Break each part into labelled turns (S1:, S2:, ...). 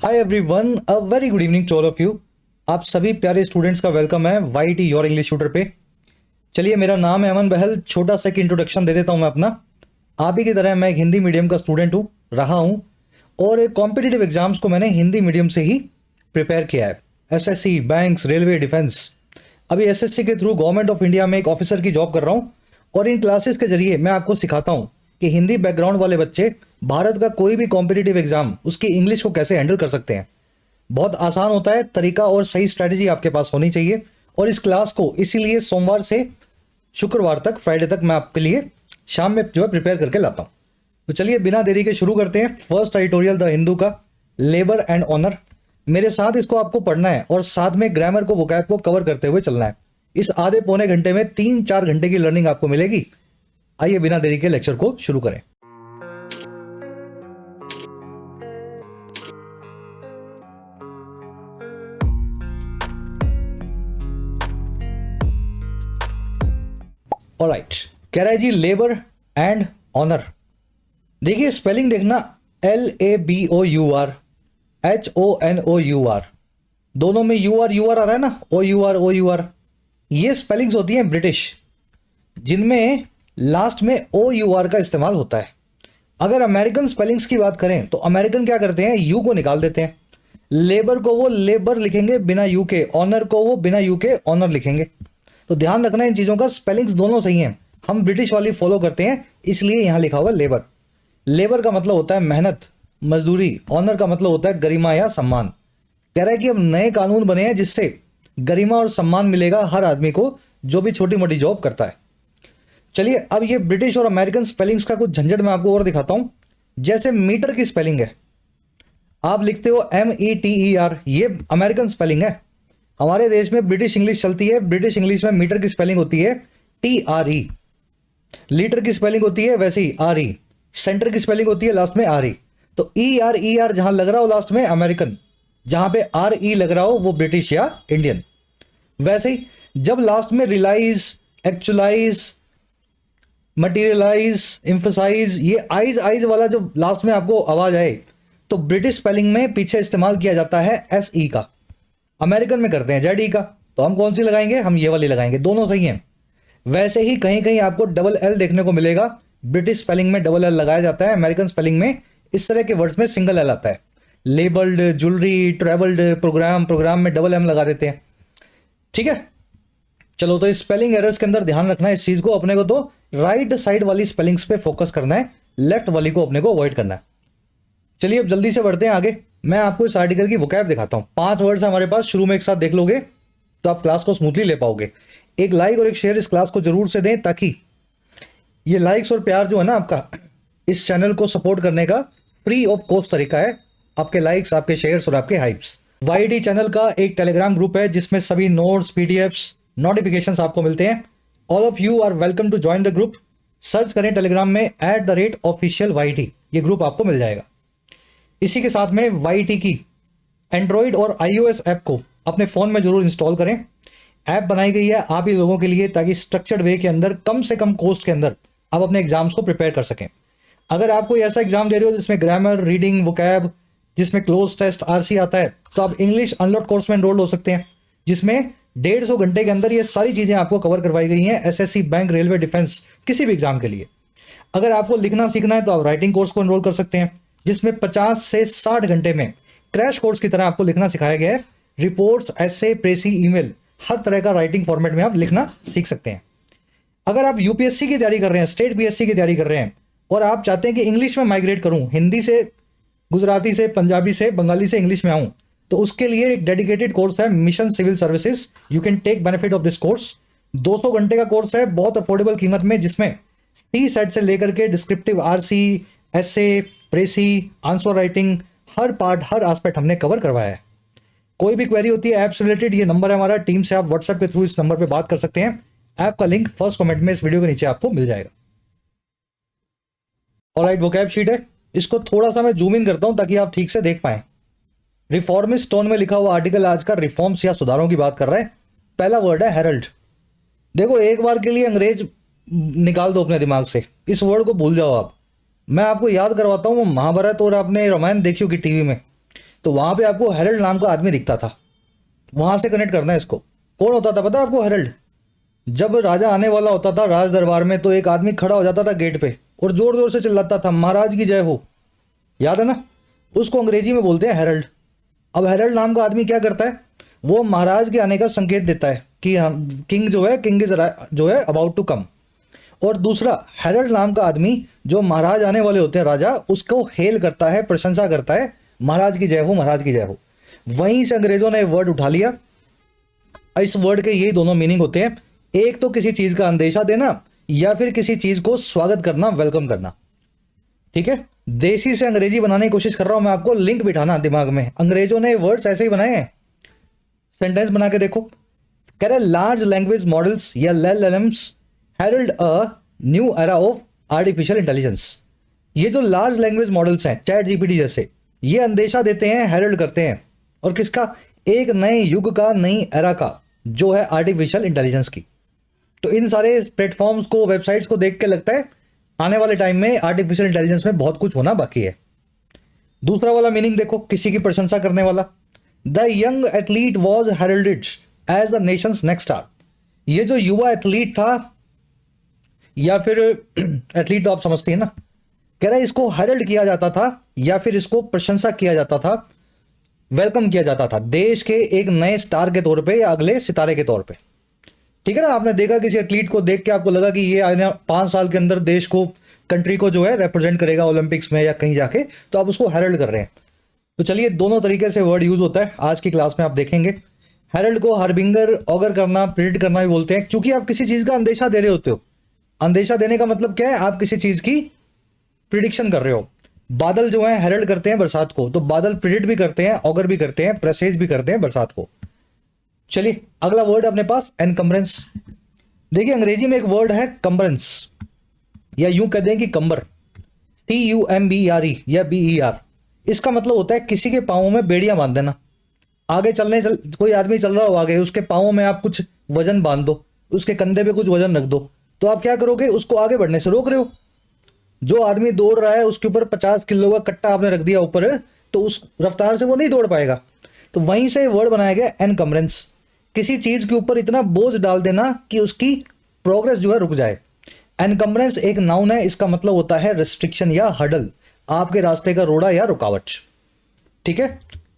S1: Hi everyone, a very good evening to all of you. आप सभी प्यारे students का वेलकम है Y T your English tutor पे। चलिए, मेरा नाम है अमन बहल। छोटा सा एक इंट्रोडक्शन दे देता हूँ मैं अपना। आप ही की तरह मैं एक हिंदी मीडियम का स्टूडेंट हूँ, रहा हूँ, और कॉम्पिटिटिव एग्जाम्स को मैंने हिंदी मीडियम से ही प्रिपेयर किया है। SSC, banks, railway, defence. अभी एसएससी के थ्रू गवर्नमेंट ऑफ इंडिया में एक ऑफिसर की जॉब कर रहा हूँ, और इन क्लासेस के जरिए मैं आपको सिखाता हूँ कि हिंदी बैकग्राउंड वाले बच्चे भारत का कोई भी कॉम्पिटिटिव एग्जाम उसकी इंग्लिश को कैसे हैंडल कर सकते हैं। बहुत आसान होता है, तरीका और सही स्ट्रैटेजी आपके पास होनी चाहिए। और इस क्लास को इसीलिए सोमवार से शुक्रवार तक, फ्राइडे तक मैं आपके लिए शाम में जो है प्रिपेयर करके लाता हूँ। तो चलिए बिना देरी के शुरू करते हैं। फर्स्ट एडिटोरियल द हिंदू का, लेबर एंड ऑनर। मेरे साथ इसको आपको पढ़ना है और साथ में ग्रामर को, वोकैब को कवर करते हुए चलना है। इस आधे पौने घंटे में 3-4 घंटे की लर्निंग आपको मिलेगी। आइए बिना देरी के लेक्चर को शुरू करें। ऑलराइट, कह रहा है जी लेबर एंड ऑनर। देखिए स्पेलिंग देखना, LABOUR, HONOUR, दोनों में UR आ रहा है ना, OUR। ये स्पेलिंग्स होती हैं ब्रिटिश, जिनमें लास्ट में OUR का इस्तेमाल होता है। अगर अमेरिकन स्पेलिंग्स की बात करें तो अमेरिकन क्या करते हैं, यू को निकाल देते हैं। लेबर को वो लेबर लिखेंगे बिना यू के, ऑनर को वो बिना यू के ऑनर लिखेंगे। तो ध्यान रखना इन चीजों का, स्पेलिंग्स दोनों सही हैं। हम ब्रिटिश वाली फॉलो करते हैं, इसलिए यहां लिखा हुआ लेबर। लेबर का मतलब होता है मेहनत, मजदूरी। ऑनर का मतलब होता है गरिमा या सम्मान। कह रहा है कि अब नए कानून बने हैं जिससे गरिमा और सम्मान मिलेगा हर आदमी को जो भी छोटी मोटी जॉब करता है। चलिए अब ये ब्रिटिश और अमेरिकन स्पेलिंग्स का कुछ झंझट मैं आपको और दिखाता हूं। जैसे मीटर की स्पेलिंग है, आप लिखते हो METER, ये अमेरिकन स्पेलिंग है। हमारे देश में ब्रिटिश इंग्लिश चलती है, ब्रिटिश इंग्लिश में मीटर की स्पेलिंग होती है TRE। लीटर की स्पेलिंग होती है वैसे ही RE। सेंटर की स्पेलिंग होती है लास्ट में RE। तो ER जहां लग रहा हो लास्ट में अमेरिकन, जहां पे RE लग रहा हो वो ब्रिटिश या इंडियन। वैसे ही जब लास्ट में रियलाइज, एक्चुअलाइज, मटीरियलाइज, इंफसाइज, ये आइज वाला जो लास्ट में आपको आवाज आए, तो ब्रिटिश स्पेलिंग में पीछे इस्तेमाल किया जाता है SE का। अमेरिकन में करते हैं ZE का। तो हम कौन सी लगाएंगे, हम ये वाली लगाएंगे। दोनों सही हैं। वैसे ही कहीं कहीं आपको डबल L देखने को मिलेगा। ब्रिटिश स्पेलिंग में डबल L लगाया जाता है, अमेरिकन स्पेलिंग में इस तरह के वर्ड्स में सिंगल L आता है। लेबल्ड, ज्वेलरी, ट्रेवल्ड, प्रोग्राम में डबल M लगा देते हैं। ठीक है, चलो तो स्पेलिंग एरर्स के अंदर ध्यान रखना है इस चीज को। अपने को तो राइट साइड वाली स्पेलिंग्स पे फोकस करना है, लेफ्ट वाली को अपने को अवॉइड करना है। चलिए अब जल्दी से बढ़ते हैं आगे। मैं आपको इस आर्टिकल की वोकैब दिखाता हूं। 5 वर्ड्स हमारे पास, शुरू में एक साथ देख लोगे तो आप क्लास को स्मूथली ले पाओगे। एक लाइक और एक शेयर इस क्लास को जरूर से दें, ताकि ये लाइक्स और प्यार जो है ना आपका, इस चैनल को सपोर्ट करने का फ्री ऑफ कॉस्ट तरीका है। आपके लाइक्स, आपके शेयर्स और आपके हाइप्स। वाईडी चैनल का एक टेलीग्राम ग्रुप है जिसमें सभी नोट्स, PDFs, नोटिफिकेशंस आपको मिलते हैं। All of you are welcome to join the group. Search करें टेलीग्राम में @official YT, ये ग्रुप आपको मिल जाएगा। इसी के साथ में YT की एंड्रॉइड और iOS ऐप को अपने फोन में जरूर इंस्टॉल करें। ऐप बनाई गई है आप ही लोगों के लिए, ताकि स्ट्रक्चर्ड वे के अंदर, कम से कम कॉस्ट के अंदर आप अपने एग्जाम्स को प्रिपेयर कर सकें। अगर आप कोई ऐसा एग्जाम दे रहे हो जिसमें ग्रामर, रीडिंग, वोकैब, जिसमें क्लोज टेस्ट, RC आता है, तो आप इंग्लिश अनलॉक कोर्स में एनरोल्ड हो सकते हैं, जिसमें 150 घंटे के अंदर ये सारी चीजें आपको कवर करवाई गई हैं। SSC, बैंक, रेलवे, डिफेंस, किसी भी एग्जाम के लिए। अगर आपको लिखना सीखना है तो आप राइटिंग कोर्स को एनरोल कर सकते हैं, जिसमें 50 से 60 घंटे में क्रैश कोर्स की तरह आपको लिखना सिखाया गया है। रिपोर्ट्स, ऐसे, प्रेसी, ईमेल, हर तरह का राइटिंग फॉर्मेट में आप लिखना सीख सकते हैं। अगर आप UPSC की तैयारी कर रहे हैं, स्टेट PSC की तैयारी कर रहे हैं, और आप चाहते हैं कि इंग्लिश में माइग्रेट करूं, हिंदी से, गुजराती से, पंजाबी से, बंगाली से इंग्लिश में आऊं, तो उसके लिए एक डेडिकेटेड कोर्स है, Mission Civil Services. You can take benefit of this course. 200 घंटे का कोर्स है, बहुत अफोर्डेबल कीमत में, जिसमें CSET से लेकर के डिस्क्रिप्टिव, RC, ऐसे, प्रेसी, आंसर राइटिंग, हर पार्ट, हर एस्पेक्ट हमने कवर करवाया है। कोई भी क्वेरी होती है ऐप से रिलेटेड, ये नंबर है हमारा टीम से, आप व्हाट्सएप के थ्रू इस नंबर पे बात कर सकते हैं। ऐप का लिंक फर्स्ट कमेंट में इस वीडियो के नीचे आपको मिल जाएगा। ऑलराइट, वोकैब शीट है, इसको थोड़ा सा मैं जूम इन करता हूं ताकि आप ठीक से देख पाए। रिफॉर्मिस्ट टोन में लिखा हुआ आर्टिकल आज का रिफॉर्म्स या सुधारों की बात कर रहा है। पहला वर्ड है हेरल्ड। देखो, एक बार के लिए अंग्रेज निकाल दो अपने दिमाग से, इस वर्ड को भूल जाओ आप। मैं आपको याद करवाता हूँ, महाभारत और आपने रामायण देखी होगी टीवी में। तो वहां पे आपको हेरल्ड नाम का आदमी दिखता था। वहां से कनेक्ट करना है इसको। कौन होता था पता है आपको हेरल्ड? जब राजा आने वाला होता था राज दरबार में, तो एक आदमी खड़ा हो जाता था गेट पे और जोर जोर से चिल्लाता था, महाराज की जय हो। याद है ना? उसको अंग्रेजी में बोलते हैं हेरल्ड। अब हेरल्ड नाम का आदमी क्या करता है? वो महाराज के आने का संकेत देता है कि किंग जो है, किंग इज जो है अबाउट टू कम। और दूसरा, हेरल्ड नाम का आदमी जो महाराज आने वाले होते हैं, राजा, उसको हेल करता है, प्रशंसा करता है, महाराज की जय हो, महाराज की जय हो। वहीं से अंग्रेजों ने वर्ड उठा लिया। इस वर्ड के ये दोनों मीनिंग होते हैं, एक तो किसी चीज का अंदेशा देना, या फिर किसी चीज को स्वागत करना, वेलकम करना। ठीक है, देसी से अंग्रेजी बनाने की कोशिश कर रहा हूं मैं, आपको लिंक बिठाना दिमाग में। अंग्रेजों ने वर्ड्स ऐसे ही बनाए हैं। सेंटेंस बना के देखो। कह रहे लार्ज लैंग्वेज मॉडल्स या LLMs herald a new era of artificial intelligence. ये जो लार्ज लैंग्वेज मॉडल्स हैं, चैट जीपीटी जैसे, ये अंदेशा देते हैं, हेरल्ड करते हैं। और किसका? एक नए युग का, नई एरा का, जो है आर्टिफिशियल इंटेलिजेंस की। तो इन सारे प्लेटफॉर्म्स को, वेबसाइट्स को देख के लगता है आने वाले टाइम में आर्टिफिशियल इंटेलिजेंस में बहुत कुछ होना बाकी है। दूसरा वाला मीनिंग देखो, किसी की प्रशंसा करने वाला। The young athlete was heralded as the nation's next star. ये जो युवा एथलीट था, या फिर एथलीट तो आप समझते हैं ना, कह रहा है इसको हेरल्ड किया जाता था, या फिर इसको प्रशंसा किया जाता था, वेलकम किया जाता था देश के एक नए स्टार के तौर पे, या अगले सितारे के तौर पे। ठीक है ना? आपने देखा किसी एथलीट को देख के आपको लगा कि ये आने 5 साल के अंदर देश को, कंट्री को जो है रिप्रेजेंट करेगा ओलंपिक्स में या कहीं जाके, तो आप उसको हेरल्ड कर रहे हैं। तो चलिए, दोनों तरीके से वर्ड यूज होता है आज की क्लास में, आप देखेंगे। हेरल्ड को हार्बिंगर, ऑगर करना, प्रिडिक्ट करना भी बोलते हैं, क्योंकि आप किसी चीज का अंदेशा दे रहे होते हो। अंदेशा देने का मतलब क्या है? आप किसी चीज की प्रिडिक्शन कर रहे हो। बादल जो है हेरल्ड करते हैं बरसात को, तो बादल प्रिडिक्ट भी करते हैं, ऑगर भी करते हैं, प्रेसेज भी करते हैं बरसात को। चलिए, अगला वर्ड अपने पास एनकम्बरेंस। देखिए, अंग्रेजी में एक वर्ड है कम्बरेंस, या यूं कह दें कि कंबर, CUMBERE या BER। इसका मतलब होता है किसी के पांवों में बेड़ियां बांध देना। आगे कोई आदमी चल रहा हो आगे, उसके पांवों में आप कुछ वजन बांध दो, उसके कंधे पे कुछ वजन रख दो, तो आप क्या करोगे? उसको आगे बढ़ने से रोक रहे हो। जो आदमी दौड़ रहा है उसके ऊपर 50 किलो का कट्टा आपने रख दिया ऊपर, तो उस रफ्तार से वो नहीं दौड़ पाएगा। तो वहीं से वर्ड बनाया गया एनकम्बरेंस। किसी चीज के ऊपर इतना बोझ डाल देना कि उसकी प्रोग्रेस जो है रुक जाए। एनकम्बरेंस एक नाउन है, इसका मतलब होता है रिस्ट्रिक्शन या हर्डल, आपके रास्ते का रोड़ा या रुकावट। ठीक है,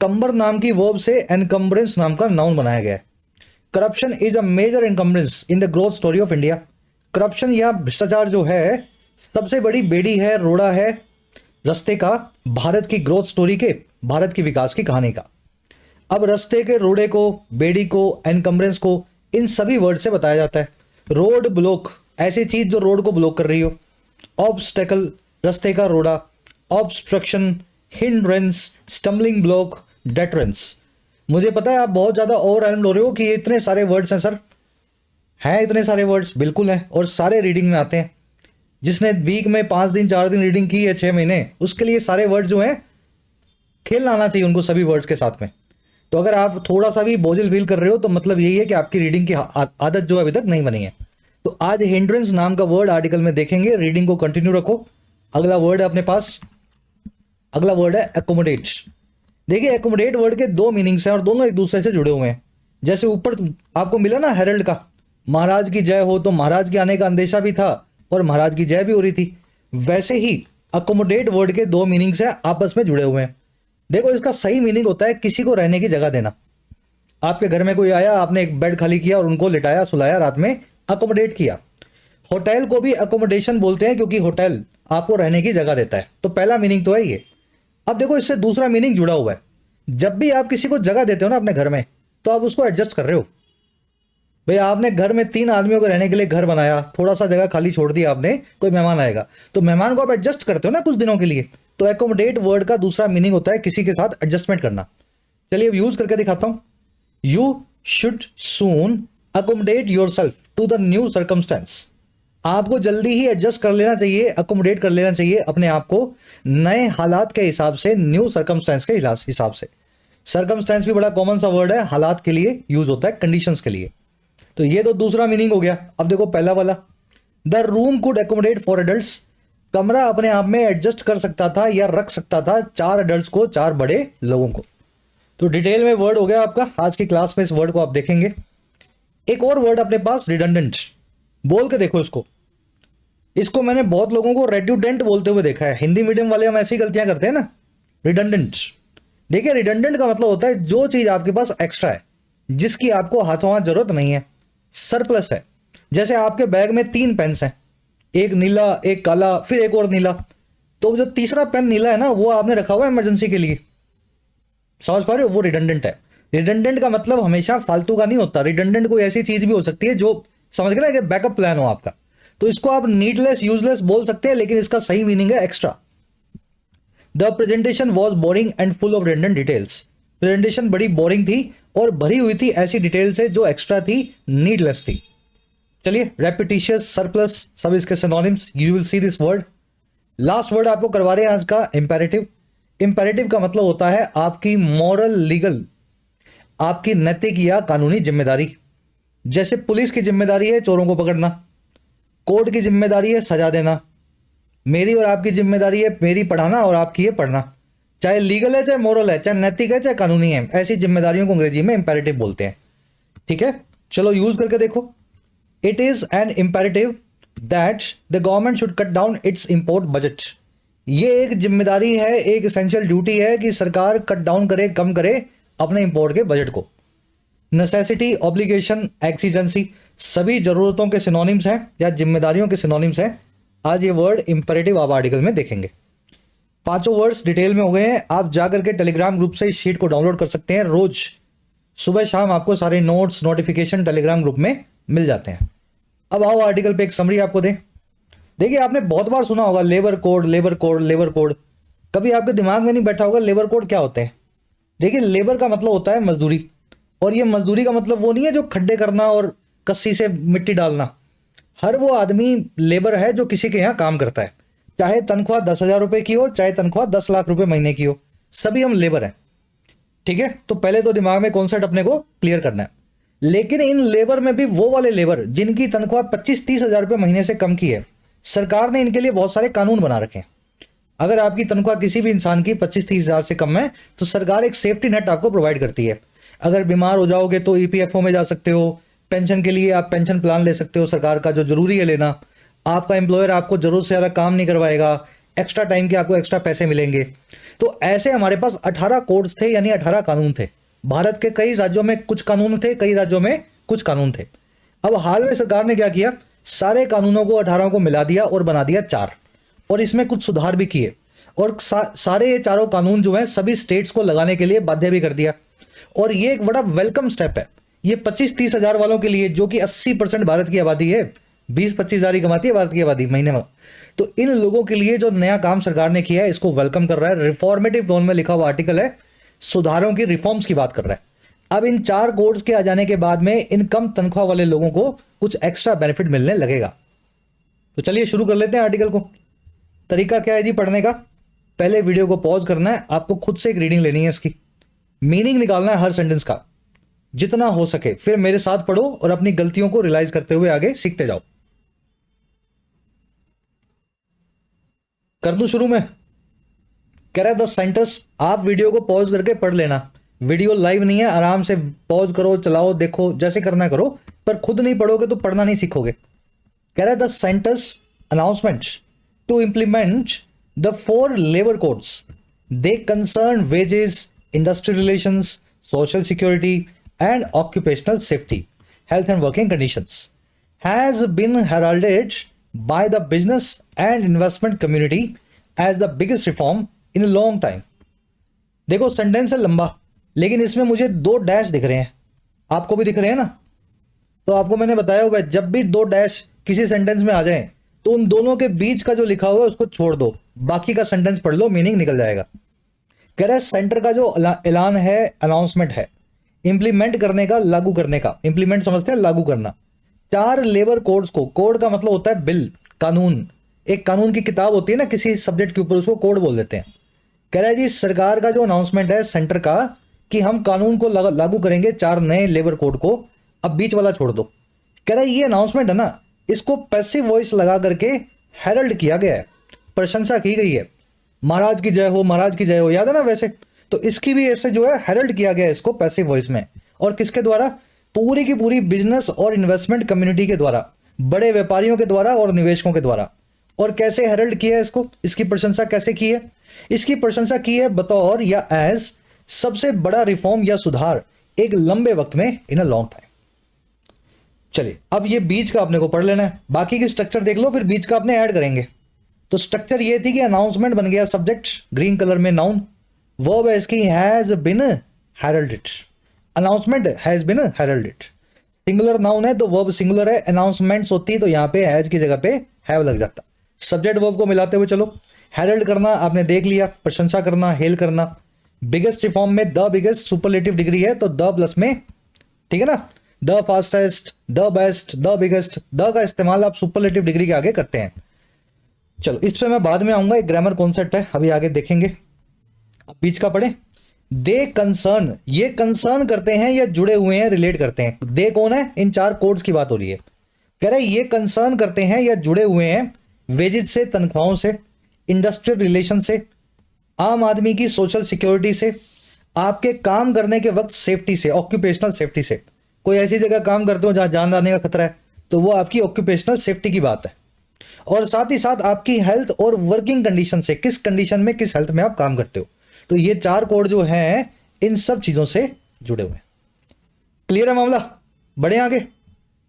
S1: कंबर नाम की वर्ब से एनकम्बरेंस नाम का नाउन बनाया गया है। Corruption is a major encumbrance in the growth story of India. Corruption या भ्रष्टाचार जो है सबसे बड़ी बेड़ी है, रोड़ा है रास्ते का, भारत की ग्रोथ स्टोरी के, भारत की विकास की कहानी का। अब रास्ते के रोड़े को, बेड़ी को, एनकम्बरेंस को, इन सभी वर्ड से बताया जाता है। रोड ब्लॉक, ऐसी चीज जो रोड को ब्लॉक कर रही हो। ऑब्स्टेकल, रास्ते का रोड़ा। Obstruction, hindrance, stumbling block, deterrence. मुझे पता है आप बहुत ज्यादा ओवरवेल्म्ड हो रहे हो कि ये इतने सारे वर्ड्स हैं सर। हैं इतने सारे वर्ड्स, बिल्कुल हैं, और सारे रीडिंग में आते हैं। जिसने वीक में 5 दिन 4 दिन रीडिंग की है, 6 महीने, उसके लिए सारे वर्ड जो हैं खेलना आना चाहिए उनको, सभी वर्ड्स के साथ में। तो अगर आप थोड़ा सा भी बोझिल फील कर रहे हो, तो मतलब यही है कि आपकी रीडिंग की आदत जो अभी तक नहीं बनी है। तो आज हिंड्रेंस नाम का वर्ड आर्टिकल में देखेंगे। रीडिंग को कंटिन्यू रखो। अगला वर्ड है अपने पास, अगला वर्ड है एकोमोडेट। देखिए, एकोमोडेट वर्ड के 2 मीनिंग्स हैं और दोनों एक दूसरे से जुड़े हुए हैं। जैसे ऊपर आपको मिला ना हेरल्ड का, महाराज की जय हो, तो महाराज के आने का अंदेशा भी था और महाराज की जय भी हो रही थी। वैसे ही अकोमोडेट वर्ड के 2 मीनिंग्स हैं, आपस में जुड़े हुए हैं। देखो, इसका सही मीनिंग होता है किसी को रहने की जगह देना। आपके घर में कोई आया, आपने एक बेड खाली किया और उनको लिटाया, सुलाया, रात में अकोमोडेट किया। होटल को भी अकोमोडेशन बोलते हैं, क्योंकि होटल आपको रहने की जगह देता है। तो पहला मीनिंग तो है ये। अब देखो, इससे दूसरा मीनिंग जुड़ा हुआ है। जब भी आप किसी को जगह देते हो ना अपने घर में, तो आप उसको एडजस्ट कर रहे हो। भाई, आपने घर में 3 आदमियों को रहने के लिए घर बनाया, थोड़ा सा जगह खाली छोड़ दिया आपने, कोई मेहमान आएगा, तो मेहमान को आप एडजस्ट करते हो ना कुछ दिनों के लिए। तो एकोमोडेट वर्ड का दूसरा मीनिंग होता है किसी के साथ एडजस्टमेंट करना। चलिए अब यूज करके दिखाता हूं। You should soon accommodate yourself to the new circumstance. आपको जल्दी ही एडजस्ट कर लेना चाहिए, अकोमोडेट कर लेना चाहिए अपने आप को नए हालात के हिसाब से, न्यू सर्कमस्टेंस के हिसाब से। सर्कमस्टेंस भी बड़ा कॉमन सा वर्ड है, हालात के लिए यूज होता है, कंडीशंस के लिए। तो ये तो दूसरा मीनिंग हो गया। अब देखो पहला वाला, the room could accommodate 4 adults. कमरा अपने आप में एडजस्ट कर सकता था या रख सकता था 4 एडल्ट्स को, 4 बड़े लोगों को। तो डिटेल में वर्ड हो गया आपका, आज की क्लास में इस वर्ड को आप देखेंगे। एक और वर्ड अपने पास रिडंडेंट, बोल के देखो इसको। इसको मैंने बहुत लोगों को रेड्यूडेंट बोलते हुए देखा है, हिंदी मीडियम वाले हम ऐसी गलतियां करते हैं ना। रिडंडेंट, देखिए रिडंडेंट का मतलब होता है जो चीज आपके पास एक्स्ट्रा है, जिसकी आपको हाथों हाथ जरूरत नहीं है, सरप्लस है। जैसे आपके बैग में 3 पेन्स हैं, एक नीला, एक काला, फिर एक और नीला। तो जो तीसरा पेन नीला है ना, वो आपने रखा हुआ है इमरजेंसी के लिए, समझ पा रहे हो, वो रिडंडेंट है। रिडंडेंट का मतलब हमेशा फालतू का नहीं होता। रिडंडेंट कोई ऐसी चीज भी हो सकती है जो, समझ गए ना, कि बैकअप प्लान हो आपका। तो इसको आप नीडलेस, यूजलेस बोल सकते हैं, लेकिन इसका सही मीनिंग है extra. The presentation was boring and full of redundant details. Presentation बड़ी बोरिंग थी और भरी हुई थी ऐसी डिटेल से जो एक्स्ट्रा थी, नीडलेस थी। चलिए, रेपिटिशियस, सरप्लस, सब इसके synonyms, you will see this word. Last word आपको करवा रहे हैं आज का, इंपेरेटिव। इंपेरेटिव का मतलब होता है आपकी मॉरल, लीगल, आपकी नैतिक या कानूनी जिम्मेदारी। जैसे पुलिस की जिम्मेदारी है चोरों को पकड़ना, कोर्ट की जिम्मेदारी है सजा देना, मेरी और आपकी जिम्मेदारी है मेरी पढ़ाना और आपकी है पढ़ना। चाहे लीगल है, चाहे मॉरल है, चाहे नैतिक है, चाहे कानूनी है, ऐसी जिम्मेदारियों को अंग्रेजी में इंपेरेटिव बोलते हैं। ठीक है, चलो यूज करके देखो। It is an imperative that the government should cut down it's import budget. ये एक जिम्मेदारी है, एक एसेंशियल ड्यूटी है कि सरकार कट डाउन करे, कम करे अपने इंपोर्ट के बजट को। नेसेसिटी, ऑब्लिगेशन, एक्सीजेंसी, सभी जरूरतों के सिनोनिम्स हैं या जिम्मेदारियों के सिनोनिम्स हैं। आज ये वर्ड इंपेरेटिव आप आर्टिकल में देखेंगे। 5 वर्ड्स डिटेल में हो गए हैं। आप जाकर के टेलीग्राम ग्रुप से इस शीट को डाउनलोड कर सकते हैं। रोज सुबह शाम आपको सारे नोट्स, नोटिफिकेशन टेलीग्राम ग्रुप में मिल जाते हैं। अब आओ आर्टिकल पे एक समरी आपको दें। देखिए, आपने बहुत बार सुना होगा labour code, labour code, labour code. कभी आपके दिमाग में नहीं बैठा होगा लेबर कोड क्या होते हैं। देखिए, लेबर का मतलब होता है मजदूरी, और ये मजदूरी का मतलब वो नहीं है जो खड्डे करना और कस्सी से मिट्टी डालना। हर वो आदमी लेबर है जो किसी के यहाँ काम करता है, चाहे तनख्वाह 10,000 रुपए की हो, चाहे तनख्वाह 10 लाख रुपए महीने की हो, सभी हम लेबर हैं। ठीक है, तो पहले तो दिमाग में कॉन्सेप्ट अपने को क्लियर करना है। लेकिन इन लेबर में भी वो वाले लेबर जिनकी तनख्वाह 25-30 हजार रुपए महीने से कम की है, सरकार ने इनके लिए बहुत सारे कानून बना रखे हैं। अगर आपकी तनख्वाह किसी भी इंसान की 25-30 हजार से कम है, तो सरकार एक सेफ्टी नेट आपको प्रोवाइड करती है। अगर बीमार हो जाओगे तो ईपीएफओ में जा सकते हो, पेंशन के लिए आप पेंशन प्लान ले सकते हो सरकार का, जो जरूरी है लेना। आपका एम्प्लॉयर आपको जरूरत से ज्यादा काम नहीं करवाएगा, एक्स्ट्रा टाइम के आपको एक्स्ट्रा पैसे मिलेंगे। तो ऐसे हमारे पास 18 कोड्स थे, यानी 18 कानून थे। भारत के कई राज्यों में कुछ कानून थे, कई राज्यों में कुछ कानून थे। अब हाल में सरकार ने क्या किया, सारे कानूनों को 18 को मिला दिया और बना दिया 4, और इसमें कुछ सुधार भी किए। और सारे ये चारों कानून जो हैं सभी स्टेट्स को लगाने के लिए बाध्य भी कर दिया। और ये एक बड़ा वेलकम स्टेप है। ये 25-30 हजार वालों के लिए, जो कि 80% भारत की आबादी है, 20-25 हजार ही कमाती है भारत की आबादी महीने में। तो इन लोगों के लिए जो नया काम सरकार ने किया है, इसको वेलकम कर रहा है। रिफॉर्मेटिव टोन में लिखा हुआ आर्टिकल है, सुधारों की, रिफॉर्म्स की बात कर रहा है। अब इन 4 कोड्स के आ जाने के बाद में इन कम तनख्वाह वाले लोगों को कुछ एक्स्ट्रा बेनिफिट मिलने लगेगा। तो चलिए शुरू कर लेते हैं आर्टिकल को। तरीका क्या है जी पढ़ने का, पहले वीडियो को पॉज करना है, आपको खुद से एक रीडिंग लेनी है, इसकी मीनिंग निकालना है हर सेंटेंस का जितना हो सके। फिर मेरे साथ पढ़ो और अपनी गलतियों को रियलाइज करते हुए आगे सीखते जाओ। कर दूं शुरू में? कह रहा है 10 सेंटेंस, आप वीडियो को पॉज करके पढ़ लेना। वीडियो लाइव नहीं है, आराम से पॉज करो, चलाओ, देखो, जैसे करना करो, पर खुद नहीं पढ़ोगे तो पढ़ना नहीं सीखोगे। कह रहा है 10 sentence announcement to implement the 4 labour codes, they concern wages, industrial relations, social security and occupational safety, health and working conditions, has been heralded by the business and investment community as the biggest reform in a long time. देखो sentence है लंबा, लेकिन इसमें मुझे 2 dash दिख रहे हैं, आपको भी दिख रहे हैं ना। तो आपको मैंने बताया हुआ है, जब भी 2 डैश किसी सेंटेंस में आ जाए तो उन दोनों के बीच का जो लिखा हुआ है उसको छोड़ दो, बाकी का सेंटेंस पढ़ लो, मीनिंग निकल जाएगा। कह रहा है सेंटर का जो ऐलान है, अनाउंसमेंट है, इंप्लीमेंट करने का, लागू करने का। इंप्लीमेंट समझते हैं, लागू करना। 4 लेबर कोड्स को, कोड का मतलब होता है बिल, कानून। एक कानून की किताब होती है ना किसी सब्जेक्ट के ऊपर, उसको कोड बोल देते हैं। कह रहा है जी सरकार का जो अनाउंसमेंट है सेंटर का कि हम कानून को लागू करेंगे 4 नए लेबर कोड को, अब बीच वाला छोड़ दो। कह रहा है ये अनाउंसमेंट है ना, इसको पैसिव वॉइस लगा करके हेरल्ड किया गया है, प्रशंसा की गई है। महाराज की जय हो, महाराज की जय हो, याद है ना वैसे। तो इसकी भी ऐसे जो है हेरल्ड किया गया इसको पैसिव वॉइस में। और किसके द्वारा? पूरी की पूरी बिजनेस और इन्वेस्टमेंट कम्युनिटी के द्वारा, बड़े व्यापारियों के द्वारा और निवेशकों के द्वारा। और कैसे हेरल्ड किया है इसको, इसकी प्रशंसा कैसे की है? इसकी प्रशंसा की है बतौर या एज सबसे बड़ा रिफॉर्म या सुधार एक लंबे वक्त में, इन अ लॉन्ग टाइम। चलिए अब ये बीच का अपने को पढ़ लेना है, बाकी की स्ट्रक्चर देख लो, फिर बीच का अपने ऐड करेंगे। तो स्ट्रक्चर ये थी कि अनाउंसमेंट बन गया सब्जेक्ट, ग्रीन कलर में नाउन, वर्ब है इसकी has been heralded, announcement has been heralded. Singular noun है तो वर्ब सिंगुलर है, अनाउंसमेंट्स होती तो यहां पे हैज की जगह पे हैव लग जाता। सब्जेक्ट वर्ब को मिलाते हुए चलो, हेरल्ड करना आपने देख लिया, प्रशंसा करना, हेल करना। बिगेस्ट रिफॉर्म में द बिगेस्ट सुपरलेटिव डिग्री है तो द प्लस में, ठीक है ना, the fastest, the best, the biggest, the का इस्तेमाल आप सुपरलेटिव डिग्री के आगे करते हैं। चलो इस पे मैं बाद में आऊंगा, एक ग्रामर कॉन्सेप्ट है, अभी आगे देखेंगे। अब बीच का पढ़े, दे कंसर्न, ये कंसर्न करते हैं या जुड़े हुए हैं, रिलेट करते हैं। दे कौन है? इन चार कोड्स की बात हो रही है। कह रहे ये कंसर्न करते हैं या जुड़े हुए हैं वेजेज से, तनख्वाहों से, इंडस्ट्रियल रिलेशन से, आम आदमी की सोशल सिक्योरिटी से, आपके काम करने के वक्त सेफ्टी से, ऑक्यूपेशनल सेफ्टी से। कोई ऐसी जगह काम करते हो जहां जान जाने का खतरा है तो वो आपकी ऑक्यूपेशनल सेफ्टी की बात है। और साथ ही साथ आपकी हेल्थ और वर्किंग कंडीशन से, किस कंडीशन में, किस हेल्थ में आप काम करते हो। तो ये चार कोड जो हैं इन सब चीजों से जुड़े हुए हैं। क्लियर है मामला? बढ़े आगे।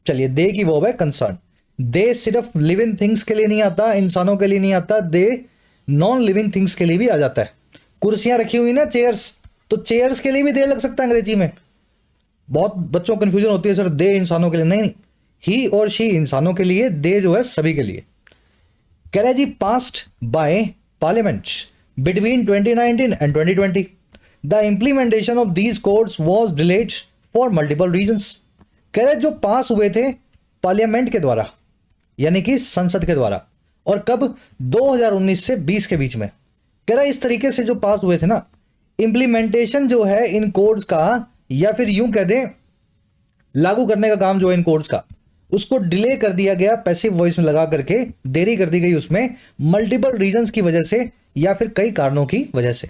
S1: चलिए दे की वर्ब है कंसर्न। दे सिर्फ लिविंग थिंग्स के लिए नहीं आता, इंसानों के लिए नहीं आता, दे नॉन लिविंग थिंग्स के लिए भी आ जाता है। कुर्सियां रखी हुई ना, चेयर्स, तो चेयर्स के लिए भी दे लग सकता है अंग्रेजी में। बहुत बच्चों को कंफ्यूजन होती है, सर दे इंसानों के लिए, नहीं, ही और शी इंसानों के लिए, दे जो है सभी के लिए। कह रहा है जी passed by parliament between 2019 and 2020 the implementation of these codes was delayed for multiple reasons. कह रहे जो पास हुए थे पार्लियामेंट के द्वारा, यानी कि संसद के द्वारा, और कब? 2019 से 20 के बीच में। कह रहा इस तरीके से जो पास हुए थे ना, इंप्लीमेंटेशन जो है इन कोड्स का, या फिर यूं कह दें लागू करने का काम जो है इन कोड्स का, उसको डिले कर दिया गया, पैसिव वॉइस में लगा करके देरी कर दी गई उसमें, मल्टीपल रीजंस की वजह से या फिर कई कारणों की वजह से।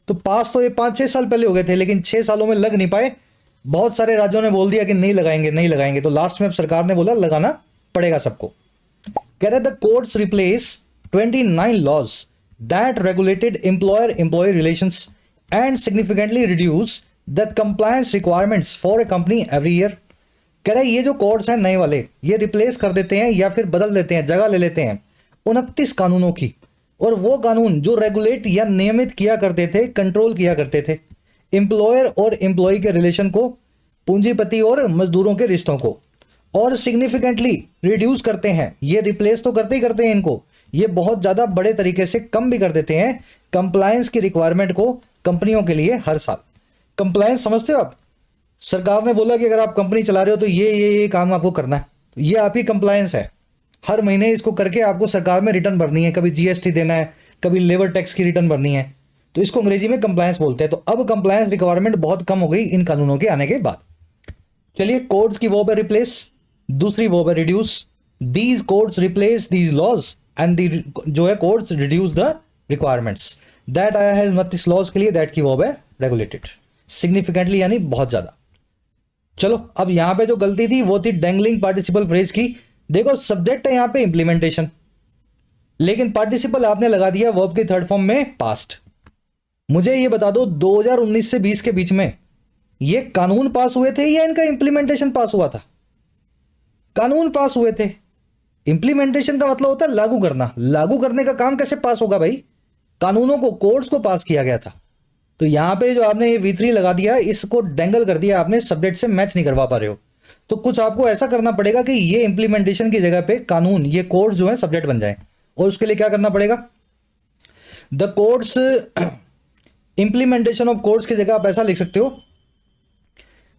S1: तो पास तो ये 5-6 साल पहले हो गए थे, लेकिन 6 सालों में लग नहीं पाए। बहुत सारे राज्यों ने बोल दिया कि नहीं लगाएंगे, नहीं लगाएंगे, तो लास्ट में अब सरकार ने बोला लगाना पड़ेगा सबको। कह रहे the courts replace 29 laws that regulated employer employee relations and significantly reduce the compliance requirements for a company every year. कह रहे ये जो कोड्स हैं नए वाले, ये रिप्लेस कर देते हैं या फिर बदल देते हैं, जगह ले लेते हैं 29 कानूनों की। और वो कानून जो रेगुलेट या नियमित किया करते थे, कंट्रोल किया करते थे एम्प्लॉयर और एम्प्लॉय के रिलेशन को, पूंजीपति और मजदूरों के रिश्तों को, और सिग्निफिकेंटली रिड्यूस करते हैं। ये रिप्लेस तो करते ही करते हैं इनको, ये बहुत ज्यादा बड़े तरीके से कम भी कर देते हैं कंप्लायंस की रिक्वायरमेंट को कंपनियों के लिए हर साल। कंप्लायंस समझते हो आप? सरकार ने बोला कि अगर आप कंपनी चला रहे हो तो ये काम आपको करना है, ये आपकी कंप्लायंस है। हर महीने इसको करके आपको सरकार में रिटर्न भरनी है, कभी जीएसटी देना है, कभी लेबर टैक्स की रिटर्न भरनी है, तो इसको अंग्रेजी में कंप्लायंस बोलते हैं। तो अब कंप्लायंस रिक्वायरमेंट बहुत कम हो गई इन कानूनों के आने के बाद। चलिए कोड्स की वर्ब है रिप्लेस, दूसरी वर्ब है reduce. These codes replace these laws and जो है codes reduce the requirements. That आया है 29 लॉज के लिए, दैट की वर्ब है रेगुलेटेड, सिग्निफिकेंटली यानी बहुत ज्यादा। चलो अब यहां पे जो गलती थी वो थी डैंगलिंग पार्टिसिपल फ्रेज की। देखो सब्जेक्ट है यहां पे इंप्लीमेंटेशन, लेकिन पार्टिसिपल आपने लगा दिया वर्ब की थर्ड फॉर्म में पास्ट। मुझे ये बता दो 2019 से 20 के बीच में ये कानून पास हुए थे या इनका इंप्लीमेंटेशन पास हुआ था? कानून पास हुए थे। इंप्लीमेंटेशन का मतलब होता है लागू करना, लागू करने का काम कैसे पास होगा भाई? कानूनों को, कोड्स को पास किया गया था। तो यहां पे जो आपने ये V3 लगा दिया, इसको डेंगल कर दिया आपने, सब्जेक्ट से मैच नहीं करवा पा रहे हो। तो कुछ आपको ऐसा करना पड़ेगा कि ये इंप्लीमेंटेशन की जगह पे कानून, ये कोड्स जो है सब्जेक्ट बन जाए। और उसके लिए क्या करना पड़ेगा? The codes, implementation of codes की जगह आप ऐसा लिख सकते हो,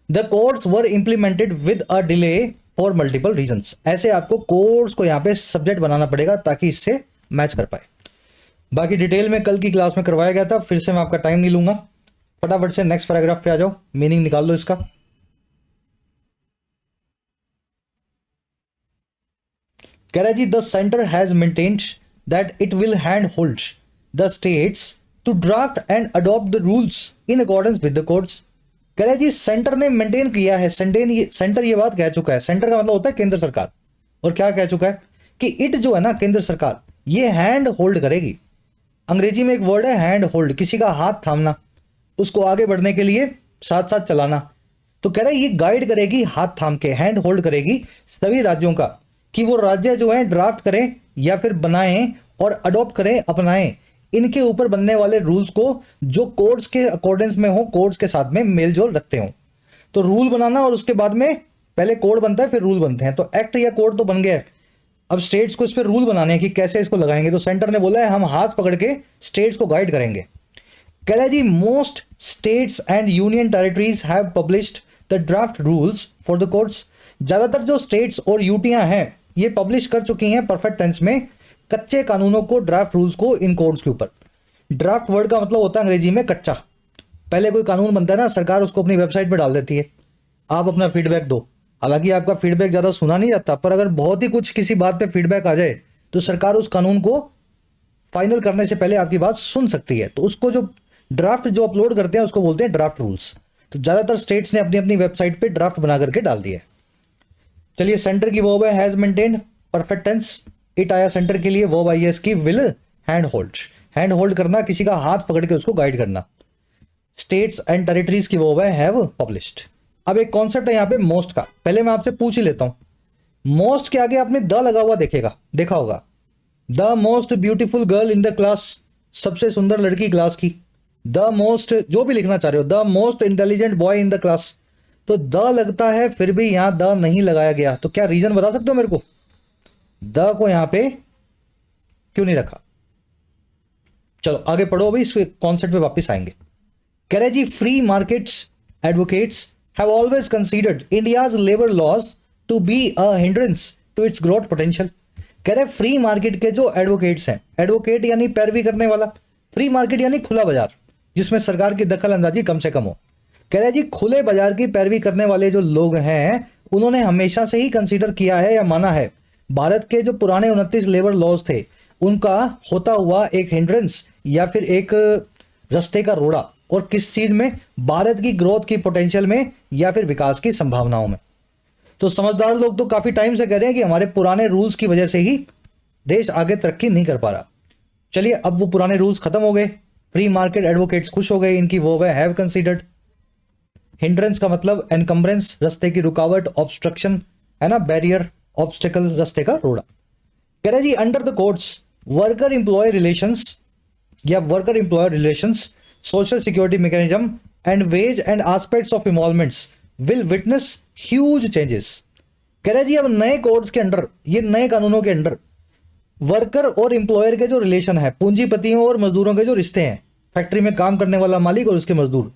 S1: the codes were implemented with a delay for multiple reasons. ऐसे आपको कोड्स को यहां पे सब्जेक्ट बनाना पड़ेगा ताकि इससे मैच कर पाए। बाकी डिटेल में कल की क्लास में करवाया गया था, फिर से मैं आपका टाइम नहीं लूंगा। फटाफट से नेक्स्ट पैराग्राफ पे आ जाओ, मीनिंग निकाल लो इसका। कह रहा है जी the centre has maintained that it will hand hold the states to draft and adopt the rules in accordance with the codes. कह रहे जी सेंटर ने मेंटेन किया है, सेंटर ये बात कह चुका है, सेंटर का मतलब होता है केंद्र सरकार, और क्या कह चुका है कि इट जो है ना केंद्र सरकार, ये हैंड होल्ड करेगी। अंग्रेजी में एक वर्ड है हैंड होल्ड, किसी का हाथ थामना, उसको आगे बढ़ने के लिए साथ साथ चलाना। तो कह रहा है ये गाइड करेगी, हाथ थाम के हैंड होल्ड करेगी सभी राज्यों का, कि वो राज्य जो है ड्राफ्ट करें या फिर बनाएं और अडॉप्ट करें, अपनाएं इनके ऊपर बनने वाले रूल्स को, जो कोड्स के अकॉर्डेंस में हो, कोड्स के साथ में मेल जोल रखते हो। तो रूल बनाना और उसके बाद में पहले कोड बनता है फिर रूल बनते हैं। तो एक्ट या कोड तो बन गया, अब स्टेट्स को इस पर रूल बनाने हैं कि कैसे इसको लगाएंगे। तो सेंटर ने बोला है हम हाथ पकड़ के स्टेट्स को गाइड करेंगे। कह रहा है जी most states and union territories have published the draft rules for the courts. ज्यादातर जो स्टेट्स और यूटियां हैं ये पब्लिश कर चुकी हैं परफेक्ट टेंस में कच्चे कानूनों को, ड्राफ्ट रूल्स को इन कोड्स के ऊपर। ड्राफ्ट वर्ड का मतलब होता है अंग्रेजी में कच्चा। पहले कोई कानून बनता है ना, सरकार उसको अपनी वेबसाइट पर डाल देती है, आप अपना फीडबैक दो। हालांकि आपका फीडबैक ज्यादा सुना नहीं जाता, पर अगर बहुत ही कुछ किसी बात पे फीडबैक आ जाए तो सरकार उस कानून को फाइनल करने से पहले आपकी बात सुन सकती है। तो उसको जो ड्राफ्ट जो अपलोड करते हैं उसको बोलते हैं ड्राफ्ट रूल्स। तो ज्यादातर स्टेट्स ने अपनी अपनी वेबसाइट पे ड्राफ्ट बना करके डाल दिया। चलिए सेंटर की वर्ब है has maintained, perfect tense. It आया सेंटर के लिए, वर्ब आई है इसकी will, hand hold. Hand hold करना, किसी का हाथ पकड़ के उसको गाइड करना। स्टेट्स एंड टेरिटरीज की वर्ब है हैव पब्लिश्ड। अब एक कॉन्सेप्ट है यहाँ पे मोस्ट का, पहले मैं आपसे पूछ ही लेता हूं। मोस्ट के आगे आपने द लगा हुआ देखा होगा। The most beautiful girl in the class, सबसे सुंदर लड़की क्लास की। द मोस्ट, जो भी लिखना चाह रहे हो, the most intelligent boy in the class. तो द लगता है फिर भी यहां द नहीं लगाया गया, तो क्या रीजन बता सकते हो मेरे को, द को यहां पे क्यों नहीं रखा? चलो आगे पढ़ो, अभी इस कॉन्सेप्ट पे वापस आएंगे। कह रहे जी free markets advocates have always considered India's labor laws to be a hindrance to its growth potential। कह रहे फ्री मार्केट के जो एडवोकेट्स हैं, एडवोकेट यानी पैरवी करने वाला, फ्री मार्केट यानी खुला बाजार जिसमें सरकार की दखल अंदाजी कम से कम हो। कह रहे जी खुले बाजार की पैरवी करने वाले जो लोग हैं उन्होंने हमेशा से ही कंसीडर किया है या माना है भारत के जो पुराने 29 लेबर लॉज थे उनका होता हुआ एक हिंड्रेंस या फिर एक रास्ते का रोड़ा, और किस चीज में, भारत की ग्रोथ की पोटेंशियल में या फिर विकास की संभावनाओं में। तो समझदार लोग तो काफी टाइम से कह रहे हैं कि हमारे पुराने रूल्स की वजह से ही देश आगे तरक्की नहीं कर पा रहा। चलिए अब वो पुराने रूल्स खत्म हो गए, फ्री मार्केट एडवोकेट्स खुश हो गए, इनकी वो है हैव कंसीडर्ड। हिंड्रेंस का मतलब एनकम्बरेंस, रास्ते की रुकावट, ऑब्स्ट्रक्शन है ना, बैरियर, ऑब्स्टिकल, रास्ते का रोड़ा। कह रहे जी under the codes worker employ relations या worker employer relations, social security mechanism and wage and aspects of emoluments will witness huge changes। कह रहे जी अब नए कोड्स के अंडर, ये नए कानूनों के अंडर वर्कर और एम्प्लॉयर के जो रिलेशन है, पूंजीपतियों और मजदूरों के जो रिश्ते हैं, फैक्ट्री में काम करने वाला मालिक और उसके मजदूर,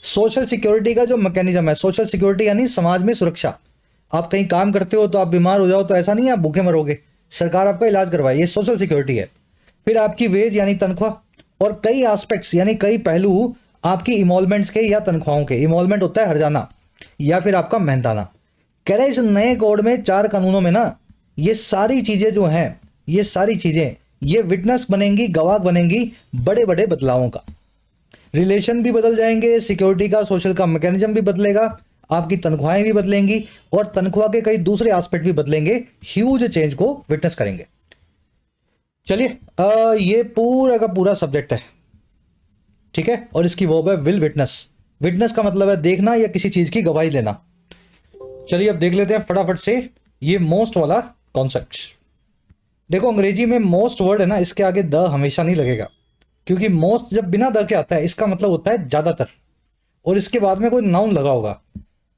S1: सोशल सिक्योरिटी का जो मैकेनिज्म है, सोशल सिक्योरिटी यानी समाज में सुरक्षा। आप कहीं काम करते हो तो आप बीमार हो जाओ तो ऐसा नहीं है आप भूखे मरोगे, सरकार आपका इलाज करवाए, ये सोशल सिक्योरिटी है। फिर आपकी वेज यानी तनख्वाह, और कई एस्पेक्ट्स यानी कई पहलू आपकी इमोलमेंट्स के या तनख्वाहों के। इमोलमेंट होता है हर्जाना या फिर आपका मेहनताना। कह रहे इस नए कोड में 4 कानूनों में ना ये सारी चीजें जो हैं, ये सारी चीजें ये विटनेस बनेंगी, गवाह बनेंगी बड़े बड़े बदलावों का। रिलेशन भी बदल जाएंगे, सिक्योरिटी का, सोशल का मैकेनिज्म भी बदलेगा, आपकी तनख्वाहें भी बदलेंगी और तनख्वाह के कई दूसरे एस्पेक्ट भी बदलेंगे, ह्यूज चेंज को विटनेस करेंगे। चलिए ये पूरा का पूरा सब्जेक्ट है, ठीक है, और इसकी वर्ब है विल विटनेस। विटनेस का मतलब है देखना या किसी चीज की गवाही लेना। चलिए अब देख लेते हैं फटाफट से ये मोस्ट वाला कॉन्सेप्ट। देखो अंग्रेजी में मोस्ट वर्ड है ना, इसके आगे द हमेशा नहीं लगेगा, क्योंकि मोस्ट जब बिना द के आता है इसका मतलब होता है ज्यादातर, और इसके बाद में कोई नाउन लगा होगा,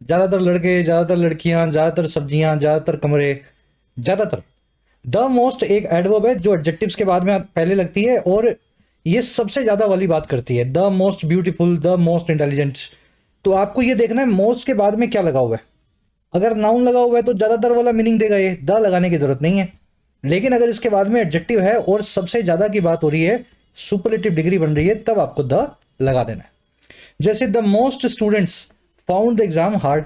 S1: ज्यादातर लड़के, ज्यादातर लड़कियां, ज्यादातर सब्जियां, ज्यादातर कमरे, ज्यादातर। द मोस्ट एक एडवर्ब है जो एडजेक्टिव्स के बाद में पहले लगती है और ये सबसे ज्यादा वाली बात करती है। The most beautiful, the most intelligent. तो आपको ये देखना है मोस्ट के बाद में क्या लगा हुआ है। अगर नाउन लगा हुआ है तो ज्यादातर वाला मीनिंग देगा, ये द लगाने की जरूरत नहीं है। लेकिन अगर इसके बाद में एडजेक्टिव है और सबसे ज्यादा की बात हो रही है, सुपरलेटिव डिग्री बन रही है, तब आपको द लगा देना है। जैसे the most students found the exam hard.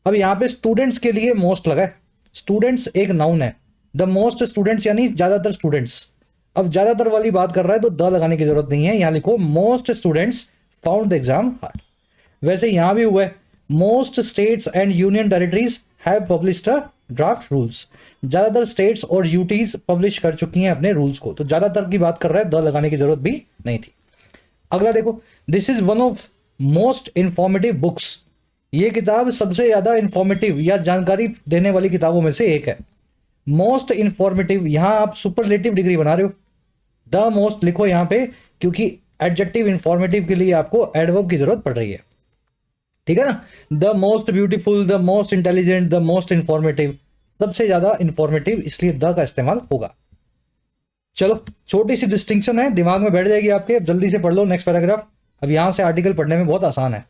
S1: अब यहां पे स्टूडेंट्स के लिए मोस्ट लगा है, स्टूडेंट्स एक नाउन है, द मोस्ट स्टूडेंट्स यानी ज्यादातर स्टूडेंट्स। अब ज्यादातर वाली बात कर रहा है तो द लगाने की जरूरत नहीं है, यहां लिखो most students found the exam hard. वैसे यहां भी हुआ है most states and union territories have published the draft rules. ज्यादातर स्टेट्स और यूटीज पब्लिश कर चुकी हैं अपने रूल्स को, तो ज्यादातर की बात कर रहा है, द लगाने की जरूरत भी नहीं थी। अगला देखो, this is one of most informative books. ये किताब सबसे ज्यादा इंफॉर्मेटिव या जानकारी देने वाली किताबों में से एक है। मोस्ट इंफॉर्मेटिव, यहां आप सुपरलेटिव डिग्री बना रहे हो, द मोस्ट लिखो यहां पे, क्योंकि एडजेक्टिव इंफॉर्मेटिव के लिए आपको एडवर्ब की जरूरत पड़ रही है, ठीक है ना। The most beautiful, the most intelligent, the most informative, सबसे ज्यादा इंफॉर्मेटिव, इसलिए द का इस्तेमाल होगा। चलो, छोटी सी डिस्टिंक्शन है, दिमाग में बैठ जाएगी आपके। अब जल्दी से पढ़ लो नेक्स्ट पैराग्राफ। अब यहां से आर्टिकल पढ़ने में बहुत आसान है।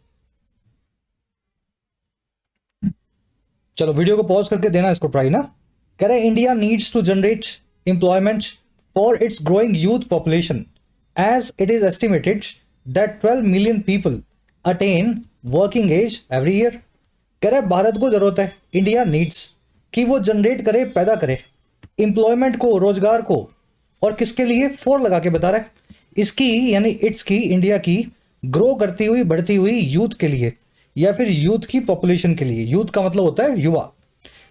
S1: चलो वीडियो को पॉज करके देना इसको ट्राई ना। कह रहे India needs to generate employment for its growing youth population as it is estimated that 12 million people attain working age every year. कह रहे भारत को जरूरत है, इंडिया नीड्स, कि वो जनरेट करे, पैदा करे एम्प्लॉयमेंट को, रोजगार को, और किसके लिए, फॉर लगा के बता रहा है, इसकी यानी इट्स की, इंडिया की ग्रो करती हुई बढ़ती हुई यूथ के लिए, या फिर यूथ की पॉपुलेशन के लिए। यूथ का मतलब होता है युवा।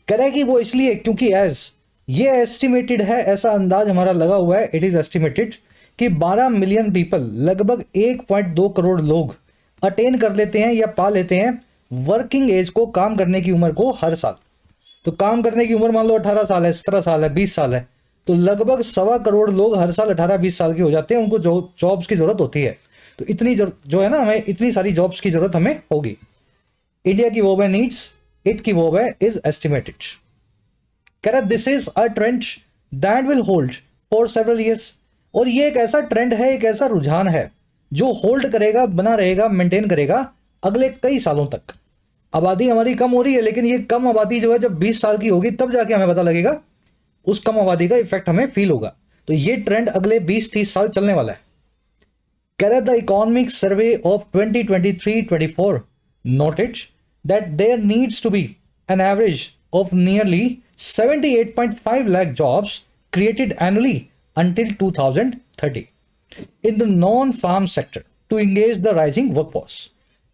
S1: कह रहा है कि वो इसलिए क्योंकि एज ये एस्टिमेटेड है, ऐसा अंदाज हमारा लगा हुआ है, इट इज एस्टिमेटेड कि 12 मिलियन पीपल, लगभग 1.2 करोड़ लोग अटेन कर लेते हैं या पा लेते हैं वर्किंग एज को, काम करने की उम्र को हर साल। तो काम करने की उम्र मान लो 18 साल है, 17 साल है, 20 साल है, तो लगभग 1.25 करोड़ लोग हर साल 18-20 साल के हो जाते हैं, उनको जॉब्स की जरूरत होती है। तो इतनी जो है ना, हमें इतनी सारी जॉब्स की जरूरत हमें होगी। इंडिया की वर्ब है नीड्स, इट की वर्ब है इज एस्टिमेटेड। कह रहा this is a trend that will hold for several years, और ये एक ऐसा ट्रेंड है, एक ऐसा रुझान है जो होल्ड करेगा, बना रहेगा, मेंटेन करेगा अगले कई सालों तक। आबादी हमारी कम हो रही है, लेकिन ये कम आबादी जो है जब 20 साल की होगी तब जाके हमें पता लगेगा, उस कम आबादी का इफेक्ट हमें फील होगा। तो ये ट्रेंड अगले 20-30 साल चलने वाला है। कह रहा the economic survey of 2023-24 noted that there needs to be an average of nearly 78.5 lakh jobs created annually until 2030 in the non-farm sector to engage the rising workforce।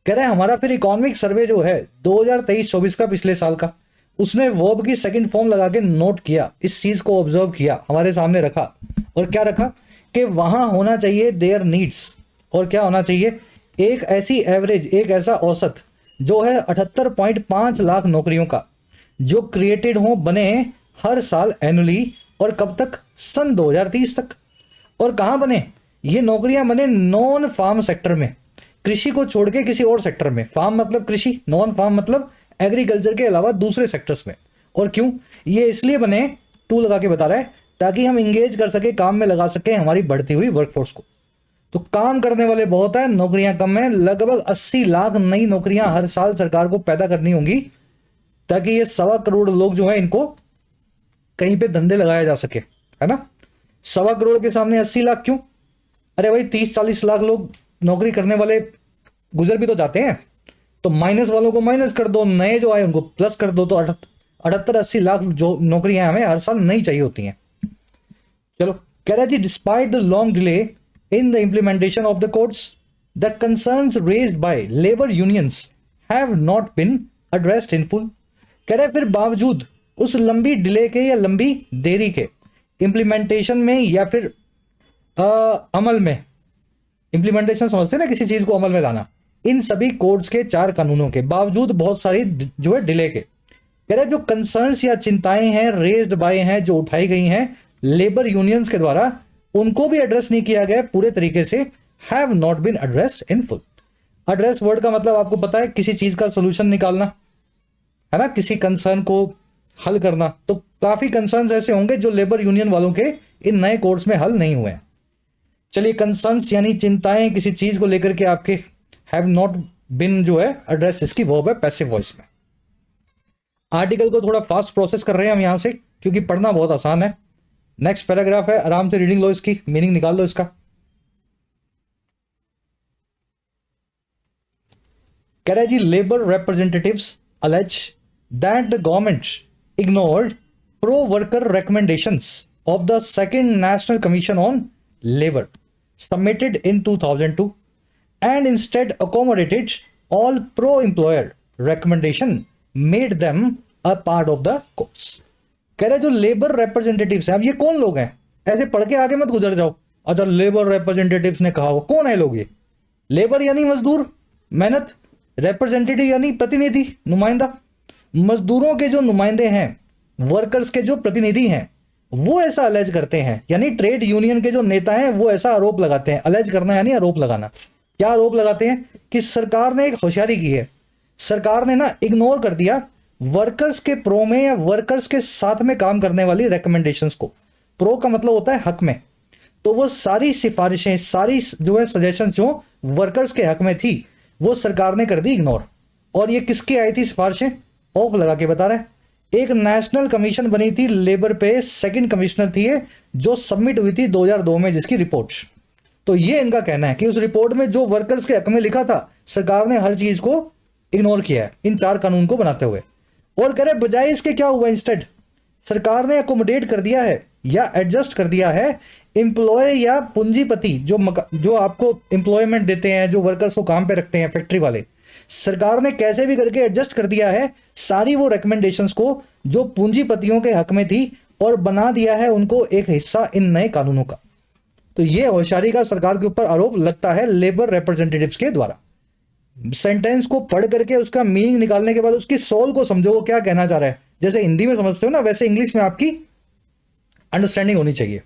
S1: कह रहे हैं हमारा फिर इकोनॉमिक सर्वे जो है 2023-24 का, पिछले साल का, उसने वर्ब की सेकंड फॉर्म लगा के नोट किया, इस चीज को ऑब्जर्व किया, हमारे सामने रखा, और क्या रखा कि वहां होना चाहिए देयर नीड्स, और क्या होना चाहिए, एक ऐसी एवरेज, एक ऐसा औसत जो है 78.5 लाख नौकरियों का, जो क्रिएटेड हो, बने हर साल एनुअली, और कब तक, सन 2030 तक। और कहां बने ये नौकरियां, बने नॉन फार्म सेक्टर में, कृषि को छोड़ के किसी और सेक्टर में। फार्म मतलब कृषि, नॉन फार्म मतलब एग्रीकल्चर के अलावा दूसरे सेक्टर्स में। और क्यों ये इसलिए बने, टू लगा के बता रहा है, ताकि हम इंगेज कर सके, काम में लगा सके हमारी बढ़ती हुई वर्कफोर्स को। तो काम करने वाले बहुत है, नौकरियां कम है, लगभग 80 लाख नई नौकरियां हर साल सरकार को पैदा करनी होंगी, ताकि ये 1.25 करोड़ लोग जो है इनको कहीं पे धंधे लगाया जा सके, है ना। 1.25 करोड़ के सामने 80 लाख क्यों, अरे भाई 30-40 लाख लोग नौकरी करने वाले गुजर भी तो जाते हैं, तो माइनस वालों को माइनस कर दो, नए जो आए उनको प्लस कर दो, तो 78-80 लाख जो नौकरियां हमें हर साल नई चाहिए होती हैं। चलो, कह रहा जी despite the long delay in the implementation of the codes, the concerns raised by labour unions have not been addressed in full. कह रहे फिर बावजूद उस लंबी डिले के या लंबी देरी के, इंप्लीमेंटेशन में या फिर अमल में, इंप्लीमेंटेशन समझते हैं ना, किसी चीज को अमल में लाना, इन सभी कोड्स के, 4 कानूनों के बावजूद, बहुत सारी जो है डिले के, कह रहे जो कंसर्न्स या चिंताएं हैं, रेज्ड बाय हैं, जो उठाई गई हैं लेबर यूनियंस के द्वारा, उनको भी एड्रेस नहीं किया गया पूरे तरीके से, have not been addressed in full. Address word का मतलब आपको पता है, किसी चीज का सोल्यूशन निकालना, है ना, किसी कंसर्न को हल करना। तो काफी कंसर्न्स ऐसे होंगे जो लेबर यूनियन वालों के इन नए कोड्स में हल नहीं हुए हैं। चलिए, कंसर्न्स यानी चिंताएं किसी चीज को लेकर के आपके, हैव नॉट बिन जो है एड्रेस, इसकी वर्ब है पैसिव वॉइस में। आर्टिकल को थोड़ा फास्ट प्रोसेस कर रहे हैं हम यहां से, क्योंकि पढ़ना बहुत आसान है। नेक्स्ट पैराग्राफ है, आराम से रीडिंग लो, इसकी मीनिंग निकाल लो इसका। कह रहा है जी labour representatives allege that the government ignored pro worker recommendations of the second National Commission on Labor submitted in 2002 and instead accommodated all pro-employer recommendation made them a part of the course। कह रहे जो labour representatives हैं, अब ये कौन लोग हैं, ऐसे पढ़ के आगे मत गुजर जाओ। अच्छा लेबर रिप्रेजेंटेटिव्स ने कहा, कौन है लोग ये? लेबर यानी मजदूर, मेहनत, रिप्रेजेंटेटिव यानी प्रतिनिधि, नुमाइंदा। मजदूरों के जो नुमाइंदे हैं, वर्कर्स के जो प्रतिनिधि हैं, वो ऐसा अलेज करते हैं, यानी ट्रेड यूनियन के जो नेता हैं वो ऐसा आरोप लगाते हैं। अलेज करना यानी आरोप लगाना। क्या आरोप लगाते हैं कि सरकार ने एक होशियारी की है, सरकार ने ना इग्नोर कर दिया वर्कर्स के प्रो में या वर्कर्स के साथ में काम करने वाली रिकमेंडेशंस को। प्रो का मतलब होता है हक में, तो वो सारी सिफारिशें, सारी जो है सजेशंस जो वर्कर्स के हक में थी वो सरकार ने कर दी इग्नोर। और ये किसकी आई थी सिफारिशें? ऑफ लगा के बता रहे हैं। एक नेशनल कमीशन बनी थी लेबर पे, सेकंड कमिश्नर थी ये, जो सबमिट हुई थी 2002 में, जिसकी रिपोर्ट। तो ये इनका कहना है कि उस रिपोर्ट में जो वर्कर्स के हक में लिखा था, सरकार ने हर चीज को इग्नोर किया है इन 4 कानून को बनाते हुए। और कह रहे बजाय इसके क्या हुआ, इंस्टेड सरकार ने अकोमोडेट कर दिया है या एडजस्ट कर दिया है एम्प्लॉय या पूंजीपति जो आपको एम्प्लॉयमेंट देते हैं, जो वर्कर्स को काम पे रखते हैं, फैक्ट्री वाले, सरकार ने कैसे भी करके एडजस्ट कर दिया है सारी वो रिकमेंडेशंस को जो पूंजीपतियों के हक में थी, और बना दिया है उनको एक हिस्सा इन नए कानूनों का। तो ये होशियारी का सरकार के ऊपर आरोप लगता है लेबर रिप्रेजेंटेटिव्स के द्वारा। सेंटेंस को पढ़ करके उसका मीनिंग निकालने के बाद उसकी सोल को समझो, वो क्या कहना चाह रहा है। जैसे हिंदी में समझते हो ना, वैसे इंग्लिश में आपकी अंडरस्टैंडिंग होनी चाहिए।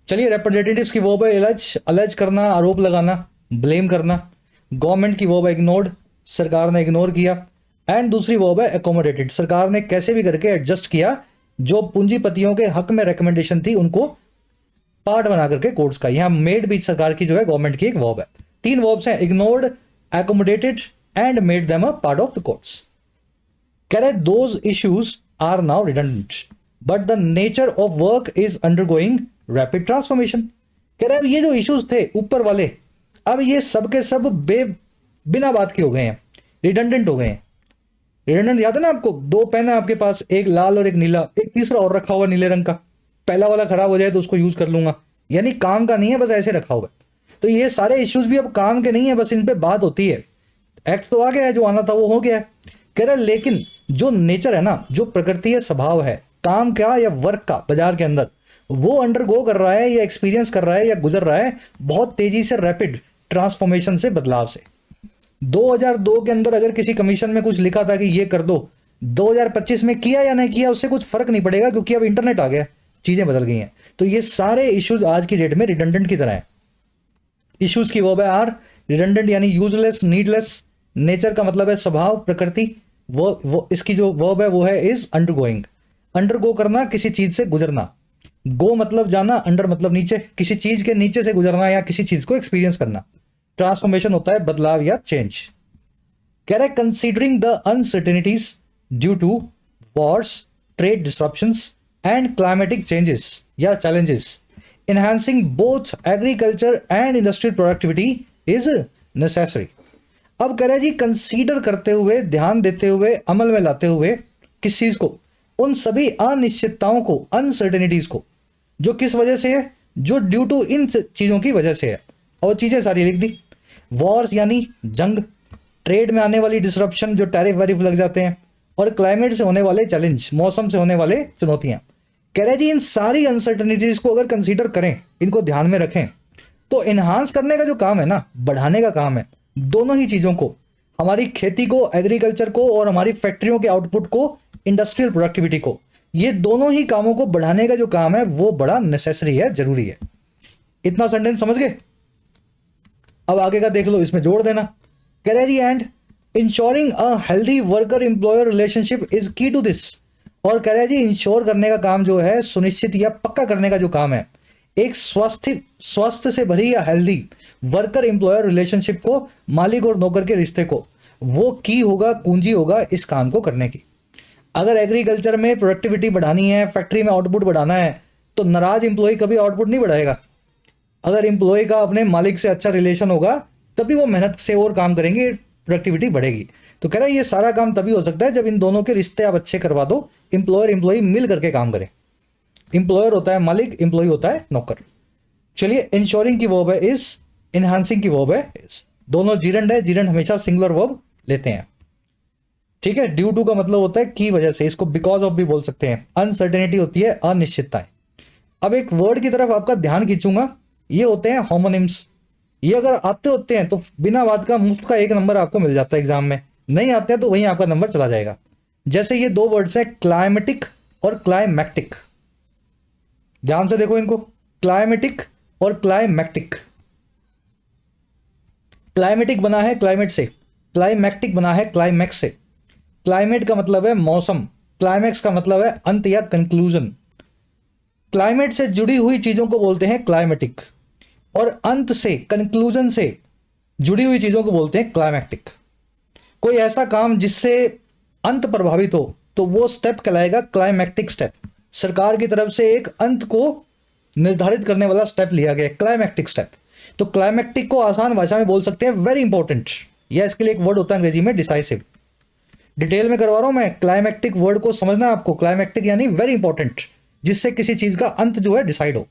S1: चलिए, रिप्रेजेंटेटिव्स की वर्ब है अलेज करना, आरोप लगाना, ब्लेम करना। गवर्नमेंट की वर्ब है इग्नोर्ड, सरकार ने इग्नोर किया। एंड दूसरी वर्ब है एकोमोडेटेड, सरकार ने कैसे भी करके एडजस्ट किया, जो पूंजीपतियों के हक में रिकमेंडेशन थी उनको पार्ट बना करके कोर्ट्स का। यहां मेड भी सरकार की जो है गवर्नमेंट की एक वर्ब है। 3 वर्ब्स हैं, ignored, accommodated and made them a part of the courts. कह रहे those issues are now redundant but the nature of work is undergoing rapid transformation. कह रहे ये जो इश्यूज थे ऊपर वाले, अब ये सब के सब बिना बात के हो गए हैं, रिडंडेंट हो गए हैं। रिडंडेंट याद है ना आपको? 2 पेन है आपके पास, एक लाल और एक नीला, एक तीसरा और रखा हुआ नीले रंग का। पहला वाला खराब हो जाए तो उसको यूज कर लूंगा, यानी काम का नहीं है, बस ऐसे रखा हुआ है। तो ये सारे इश्यूज भी अब काम के नहीं है, बस इन पे बात होती है। एक्ट तो आ गया है, जो आना था वो हो गया है। कह रहा लेकिन जो नेचर है ना, जो प्रकृति है, स्वभाव है काम का या वर्क का बाजार के अंदर, वो अंडरगो कर रहा है या एक्सपीरियंस कर रहा है या गुजर रहा है बहुत तेजी से, रैपिड ट्रांसफॉर्मेशन से, बदलाव से। 2002 के अंदर अगर किसी कमीशन में कुछ लिखा था कि ये कर दो, 2025 में किया या नहीं किया उससे कुछ फर्क नहीं पड़ेगा, क्योंकि अब इंटरनेट आ गया, चीजें बदल गई हैं। तो ये सारे इश्यूज आज की डेट में रिडंडेंट की तरह है। इश्यूज की वर्ब है आर, रिडंडेंट यानी यूजलेस, नीडलेस। नेचर का मतलब है स्वभाव, प्रकृति। वो इसकी जो वर्ब है वो है इज अंडरगोइंग, अंडरगो करना, किसी चीज से गुजरना। गो मतलब जाना, अंडर मतलब नीचे, किसी चीज के नीचे से गुजरना या किसी चीज को एक्सपीरियंस करना। ट्रांसफॉर्मेशन होता है बदलाव या चेंज। कह रहे considering the uncertainties due to wars, trade disruptions and climatic changes या challenges, enhancing both agriculture and industrial productivity is necessary। अब कह रहे जी कंसीडर करते हुए, ध्यान देते हुए, अमल में लाते हुए किस चीज को? उन सभी अनिश्चितताओं को, अनसर्टेनिटीज को, जो किस वजह से है? जो ड्यू टू इन चीजों की वजह से है। और चीजें सारी लिख दी। वॉर्स यानी जंग, ट्रेड में आने वाली डिसरप्शन जो टैरिफ वैरिफ लग जाते हैं, और क्लाइमेट से होने वाले चैलेंज, मौसम से होने वाले चुनौतियां। कह रहे जी इन सारी अनसर्टेनिटीज को अगर कंसीडर करें, इनको ध्यान में रखें, तो इन्हांस करने का जो काम है ना, बढ़ाने का काम है, दोनों ही चीजों को, हमारी खेती को, एग्रीकल्चर को, और हमारी फैक्ट्रियों के आउटपुट को, इंडस्ट्रियल प्रोडक्टिविटी को, ये दोनों ही कामों को बढ़ाने का जो काम है वो बड़ा नेसेसरी है, जरूरी है। इतना सेंटेंस समझ गए? अब आगे का देख लो, इसमें जोड़ देना। कह रहे जी and ensuring a healthy worker employer relationship is key to this. और कह रहे जी इंश्योर करने का काम जो है, सुनिश्चित या पक्का करने का जो काम है, एक स्वस्थ से भरी या हेल्दी वर्कर एम्प्लॉयर रिलेशनशिप को, मालिक और नौकर के रिश्ते को, वो की होगा, कुंजी होगा इस काम को करने की। अगर एग्रीकल्चर में प्रोडक्टिविटी बढ़ानी है, फैक्ट्री में आउटपुट बढ़ाना है, तो नाराज एम्प्लॉय कभी आउटपुट नहीं बढ़ाएगा। अगर एम्प्लॉय का अपने मालिक से अच्छा रिलेशन होगा, तभी वो मेहनत से और काम करेंगे, प्रोडक्टिविटी बढ़ेगी। तो कह रहा है ये सारा काम तभी हो सकता है जब इन दोनों के रिश्ते आप अच्छे करवा दो, एम्प्लॉयर एम्प्लॉई मिल करके काम करें। एम्प्लॉयर होता है मालिक, एम्प्लॉय होता है नौकर। चलिए, इंश्योरिंग की वर्ब है इज, इनहांसिंग की वर्ब है इज। दोनों जीरंड है, जीरंड हमेशा सिंगुलर वर्ब लेते हैं। ठीक है, ड्यू टू का मतलब होता है की वजह से, इसको बिकॉज ऑफ भी बोल सकते हैं। अनसर्टेनिटी होती है अनिश्चितताएं। अब एक वर्ड की तरफ आपका ध्यान खींचूंगा, ये होते हैं होमोनिम्स। ये अगर आते होते हैं तो बिना बात का मुफ्त का 1 नंबर आपको मिल जाता है एग्जाम में, नहीं आते हैं तो वहीं आपका नंबर चला जाएगा। जैसे ये 2 वर्ड्स हैं क्लाइमेटिक और क्लाइमैक्टिक, ध्यान से देखो इनको, क्लाइमेटिक और क्लाइमैक्टिक। क्लाइमेटिक बना है क्लाइमेट से, क्लाइमैक्टिक बना है क्लाइमैक्स से। क्लाइमेट का मतलब है मौसम, क्लाइमैक्स का मतलब है अंत या कंक्लूजन। क्लाइमेट से जुड़ी हुई चीजों को बोलते हैं क्लाइमेटिक, और अंत से, कंक्लूजन से जुड़ी हुई चीजों को बोलते हैं क्लाइमैक्टिक। कोई ऐसा काम जिससे अंत प्रभावित हो तो वो स्टेप कहलाएगा क्लाइमैक्टिक स्टेप। सरकार की तरफ से एक अंत को निर्धारित करने वाला स्टेप लिया गया, क्लाइमैक्टिक स्टेप। तो क्लाइमैक्टिक को आसान भाषा में बोल सकते हैं वेरी इंपॉर्टेंट, या इसके लिए एक वर्ड होता है अंग्रेजी में डिसाइसिव। डिटेल में करवा रहा हूं मैं, क्लाइमैक्टिक वर्ड को समझना आपको। क्लाइमैक्टिक यानी वेरी इंपॉर्टेंट, जिससे किसी चीज का अंत जो है डिसाइड हो।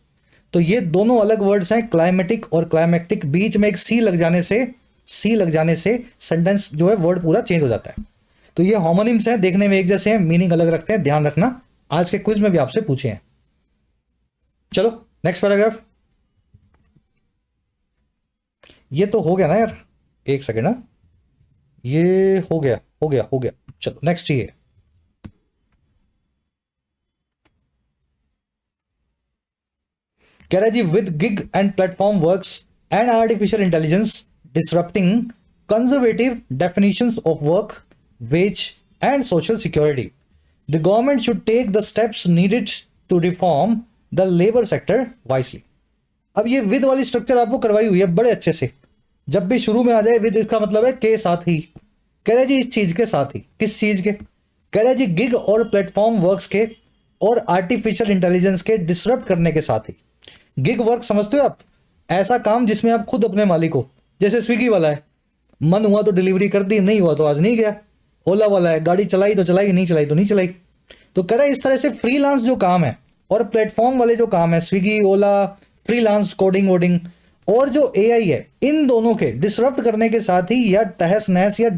S1: तो ये दोनों अलग वर्ड्स हैं, क्लाइमेटिक और क्लाइमैक्टिक। बीच में एक सी लग जाने से सेंटेंस जो है वर्ड पूरा चेंज हो जाता है। तो ये होमोनिम्स हैं, देखने में एक जैसे हैं, मीनिंग अलग रखते हैं, ध्यान रखना। आज के क्विज में भी आपसे पूछे हैं। चलो नेक्स्ट पैराग्राफ। ये तो हो गया ना यार, एक सेकेंड ना, ये हो गया। चलो नेक्स्ट ये कह रहा है जी, with gig and platform works and artificial intelligence disrupting conservative definitions of work, wage and social security, the government should take the steps needed to reform the labour sector wisely. अब ये with वाली structure आपको करवाई हुई है बड़े अच्छे से। जब भी शुरू में आ जाए विद, इसका मतलब है के साथ ही। कह रहे जी इस चीज के साथ ही, किस चीज के? कह रहे जी गिग और प्लेटफॉर्म वर्क्स के और आर्टिफिशियल इंटेलिजेंस के डिसरप्ट करने के साथ ही। गिग वर्क समझते हो आप? ऐसा काम जिसमें आप खुद अपने मालिक हो। जैसे स्विगी वाला है, मन हुआ तो डिलीवरी कर दी, नहीं हुआ तो आज नहीं गया। ओला वाला है, गाड़ी चलाई तो चलाई, नहीं चलाई तो नहीं चलाई। तो कह रहे इस तरह से फ्रीलांस जो काम है और प्लेटफॉर्म वाले जो काम है, स्विगी ओला, फ्रीलांस, कोडिंग वोडिंग, और जो एआई है, इन दोनों के डिसरप्ट करने के साथ ही या तहस नहस या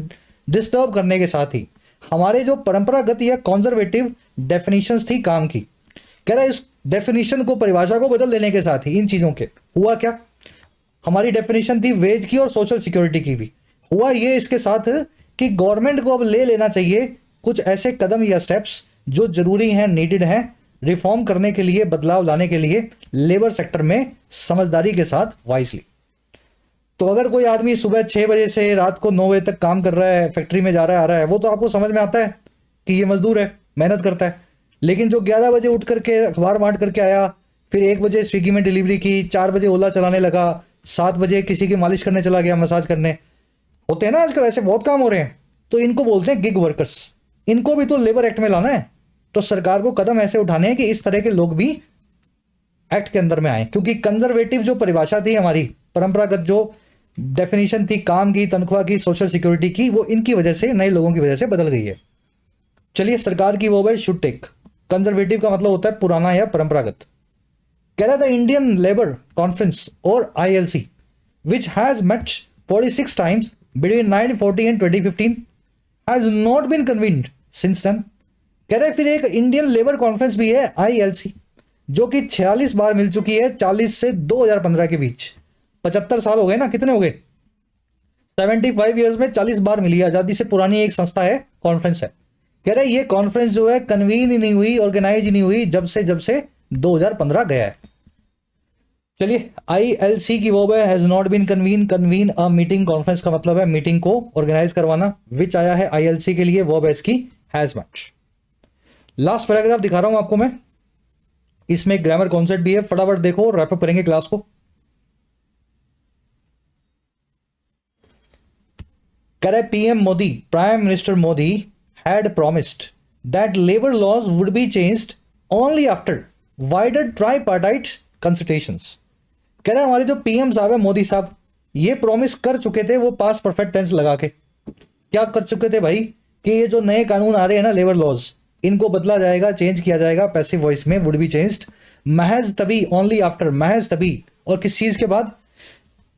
S1: डिस्टर्ब करने के साथ ही हमारे जो परंपरागत या कॉन्जर्वेटिव डेफिनेशंस थी काम की, कह रहा है इस डेफिनेशन को, परिभाषा को बदल देने के साथ ही इन चीजों के हुआ क्या? हमारी डेफिनेशन थी वेज की और सोशल सिक्योरिटी की भी। हुआ ये इसके साथ कि गवर्नमेंट को अब ले लेना चाहिए कुछ ऐसे कदम या स्टेप्स जो जरूरी हैं, नीडेड हैं, रिफॉर्म करने के लिए, बदलाव लाने के लिए लेबर सेक्टर में समझदारी के साथ, वाइसली। तो अगर कोई आदमी सुबह 6 बजे से रात को 9 बजे तक काम कर रहा है, फैक्ट्री में जा रहा है, आ रहा है, वो तो आपको समझ में आता है कि ये मजदूर है, मेहनत करता है। लेकिन जो 11 बजे उठ करके अखबार बांट करके आया, फिर 1 बजे स्विगी में डिलीवरी की, 4 बजे ओला चलाने लगा, 7 बजे किसी की मालिश करने चला गया, मसाज करने, होते हैं ना आजकल ऐसे बहुत काम हो रहे हैं। तो इनको बोलते हैं गिग वर्कर्स। इनको भी तो लेबर एक्ट में लाना है। तो सरकार को कदम ऐसे उठाने हैं कि इस तरह के लोग भी एक्ट के अंदर में आए, क्योंकि कंजर्वेटिव जो परिभाषा थी हमारी, परंपरागत जो डेफिनेशन थी काम की, तनख्वाह की, सोशल सिक्योरिटी की, वो इनकी वजह से, नए लोगों की वजह से बदल गई है। चलिए, सरकार की वो है शुड टेक। कंजर्वेटिव का मतलब होता है पुराना या परंपरागत। कह रहा था इंडियन लेबर कॉन्फ्रेंस और ILC which has met 46 times between 1940 and 2015 has not been convened since then. कह रहे फिर एक इंडियन लेबर कॉन्फ्रेंस भी है ILC, जो कि 46 बार मिल चुकी है 40 से 2015 के बीच। 75 साल हो गए ना, कितने हो गए? 75 ईयर्स में 40 बार मिली। आजादी से पुरानी एक संस्था है, कॉन्फ्रेंस है। कह रहे ये कॉन्फ्रेंस जो है कन्वीन ही नहीं हुई, ऑर्गेनाइज ही नहीं हुई जब से 2015 गया है। चलिए, ILC की वर्ब है has not been convene. Convene a meeting, conference का मतलब है मीटिंग को ऑर्गेनाइज करवाना। विच आया है ILC के लिए, वर्ब है इसकी हैज मेट। लास्ट पैराग्राफ दिखा रहा हूं आपको मैं, इसमें ग्रामर कॉन्सेप्ट भी है, फटाफट देखो, रैप अप करेंगे क्लास को। कह रहे PM Modi, prime minister Modi had promised that labor laws would be changed only after wider tripartite consultations। कह रहे हमारे जो PM साहब है, मोदी साहब, ये प्रॉमिस कर चुके थे, वो पास्ट परफेक्ट टेंस लगा के क्या कर चुके थे भाई, कि ये जो नए कानून आ रहे हैं ना, लेबर लॉज, इनको बदला जाएगा, चेंज किया जाएगा पैसिव वॉइस में, वुड बी चेंज्ड महज तभी, ओनली आफ्टर, महज तभी, और किस चीज के बाद,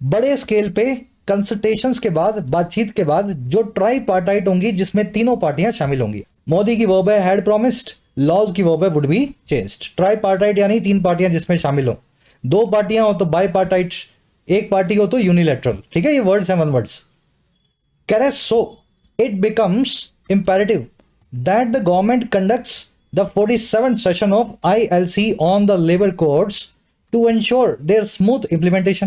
S1: बड़े स्केल पे कंसल्टेशंस के बाद, बातचीत के बाद, जो ट्राईपार्टाइट होंगी जिसमें तीनों पार्टियां शामिल होंगी। मोदी की वर्ब है हैड प्रॉमिस्ड, लॉज की वर्ब है वुड बी चेंज्ड। ट्राईपार्टाइट यानी तीन पार्टियां जिसमें शामिल हो, दो पार्टियां हो तो बाईपार्टाइट, एक पार्टी हो तो यूनिलैटरल। ठीक है, ये वर्ड्स हैं, वन वर्ड्स। कह रहे so it becomes imperative that the government conducts the 47th session of ILC on the labour codes to ensure their smooth implementation.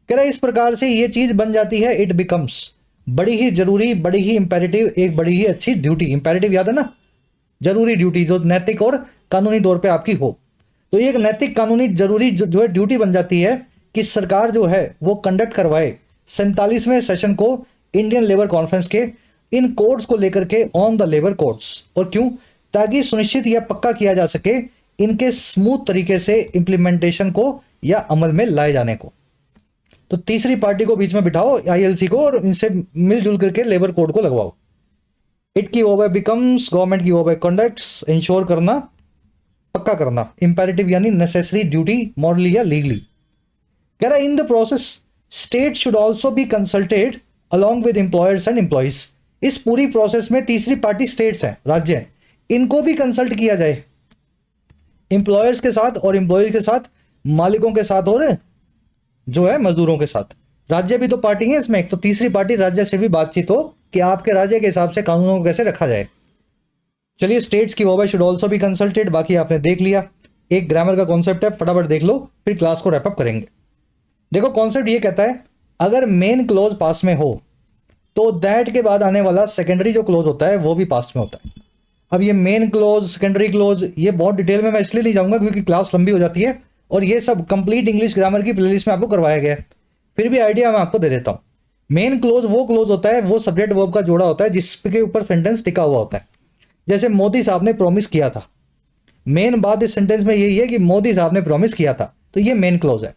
S1: कह रहा है इस प्रकार से ये चीज बन जाती है, इट बिकम्स, बड़ी ही जरूरी, बड़ी ही इंपेरेटिव, एक बड़ी ही अच्छी ड्यूटी। इंपेरेटिव याद है ना, जरूरी ड्यूटी जो नैतिक और कानूनी तौर पे आपकी हो। तो ये एक नैतिक कानूनी जरूरी जो है ड्यूटी बन जाती है कि सरकार जो है वो कंडक्ट करवाए 47वें सेशन को इंडियन लेबर कॉन्फ्रेंस के इन कोड्स को लेकर के, ऑन द लेबर कोड्स। और क्यों? ताकि सुनिश्चित या पक्का किया जा सके इनके स्मूथ तरीके से इंप्लीमेंटेशन को या अमल में लाए जाने को। तो तीसरी पार्टी को बीच में बिठाओ, ILC को, और इनसे मिलजुल करके लेबर कोड को लगवाओ। इट की वर्ब है बिकम्स, गवर्नमेंट की वर्ब है कंडक्ट्स, इंश्योर करना, पक्का करना, इंपेरेटिव यानी नेसेसरी ड्यूटी, मॉरली या लीगली। कह रहा है in the process state should also be consulted along with employers and employees. इस पूरी प्रोसेस में तीसरी पार्टी स्टेट्स हैं, राज्य हैं, इनको भी कंसल्ट किया जाए, एम्प्लॉयर्स के साथ और एम्प्लॉयज के साथ, मालिकों के साथ और जो है मजदूरों के साथ। राज्य भी तो पार्टी है इसमें, तो तीसरी पार्टी राज्य से भी बातचीत हो कि आपके राज्य के हिसाब से कानूनों को कैसे रखा जाए। चलिए, स्टेट्स की verb should also be consulted, बाकी आपने देख लिया। एक ग्रामर का कॉन्सेप्ट है, फटाफट देख लो, फिर क्लास को रैपअप करेंगे। देखो कॉन्सेप्ट ये कहता है अगर मेन क्लोज पास में हो तो दैट के बाद आने वाला सेकेंडरी जो क्लोज होता है वो भी पास में होता है। अब ये मेन क्लोज, सेकेंडरी क्लोज, ये बहुत डिटेल में मैं इसलिए नहीं जाऊंगा क्योंकि क्लास लंबी हो जाती है, और ये सब कंप्लीट इंग्लिश ग्रामर की प्लेलिस्ट में आपको करवाया गया है। फिर भी आइडिया मैं आपको दे देता हूं। मेन क्लोज वो क्लोज होता है, वो सब्जेक्ट वर्ब का जोड़ा होता है जिसके ऊपर सेंटेंस टिका हुआ होता है। जैसे मोदी साहब ने प्रॉमिस किया था, मेन बात इस सेंटेंस में यही है कि मोदी साहब ने प्रॉमिस किया था, तो ये मेन क्लोज है।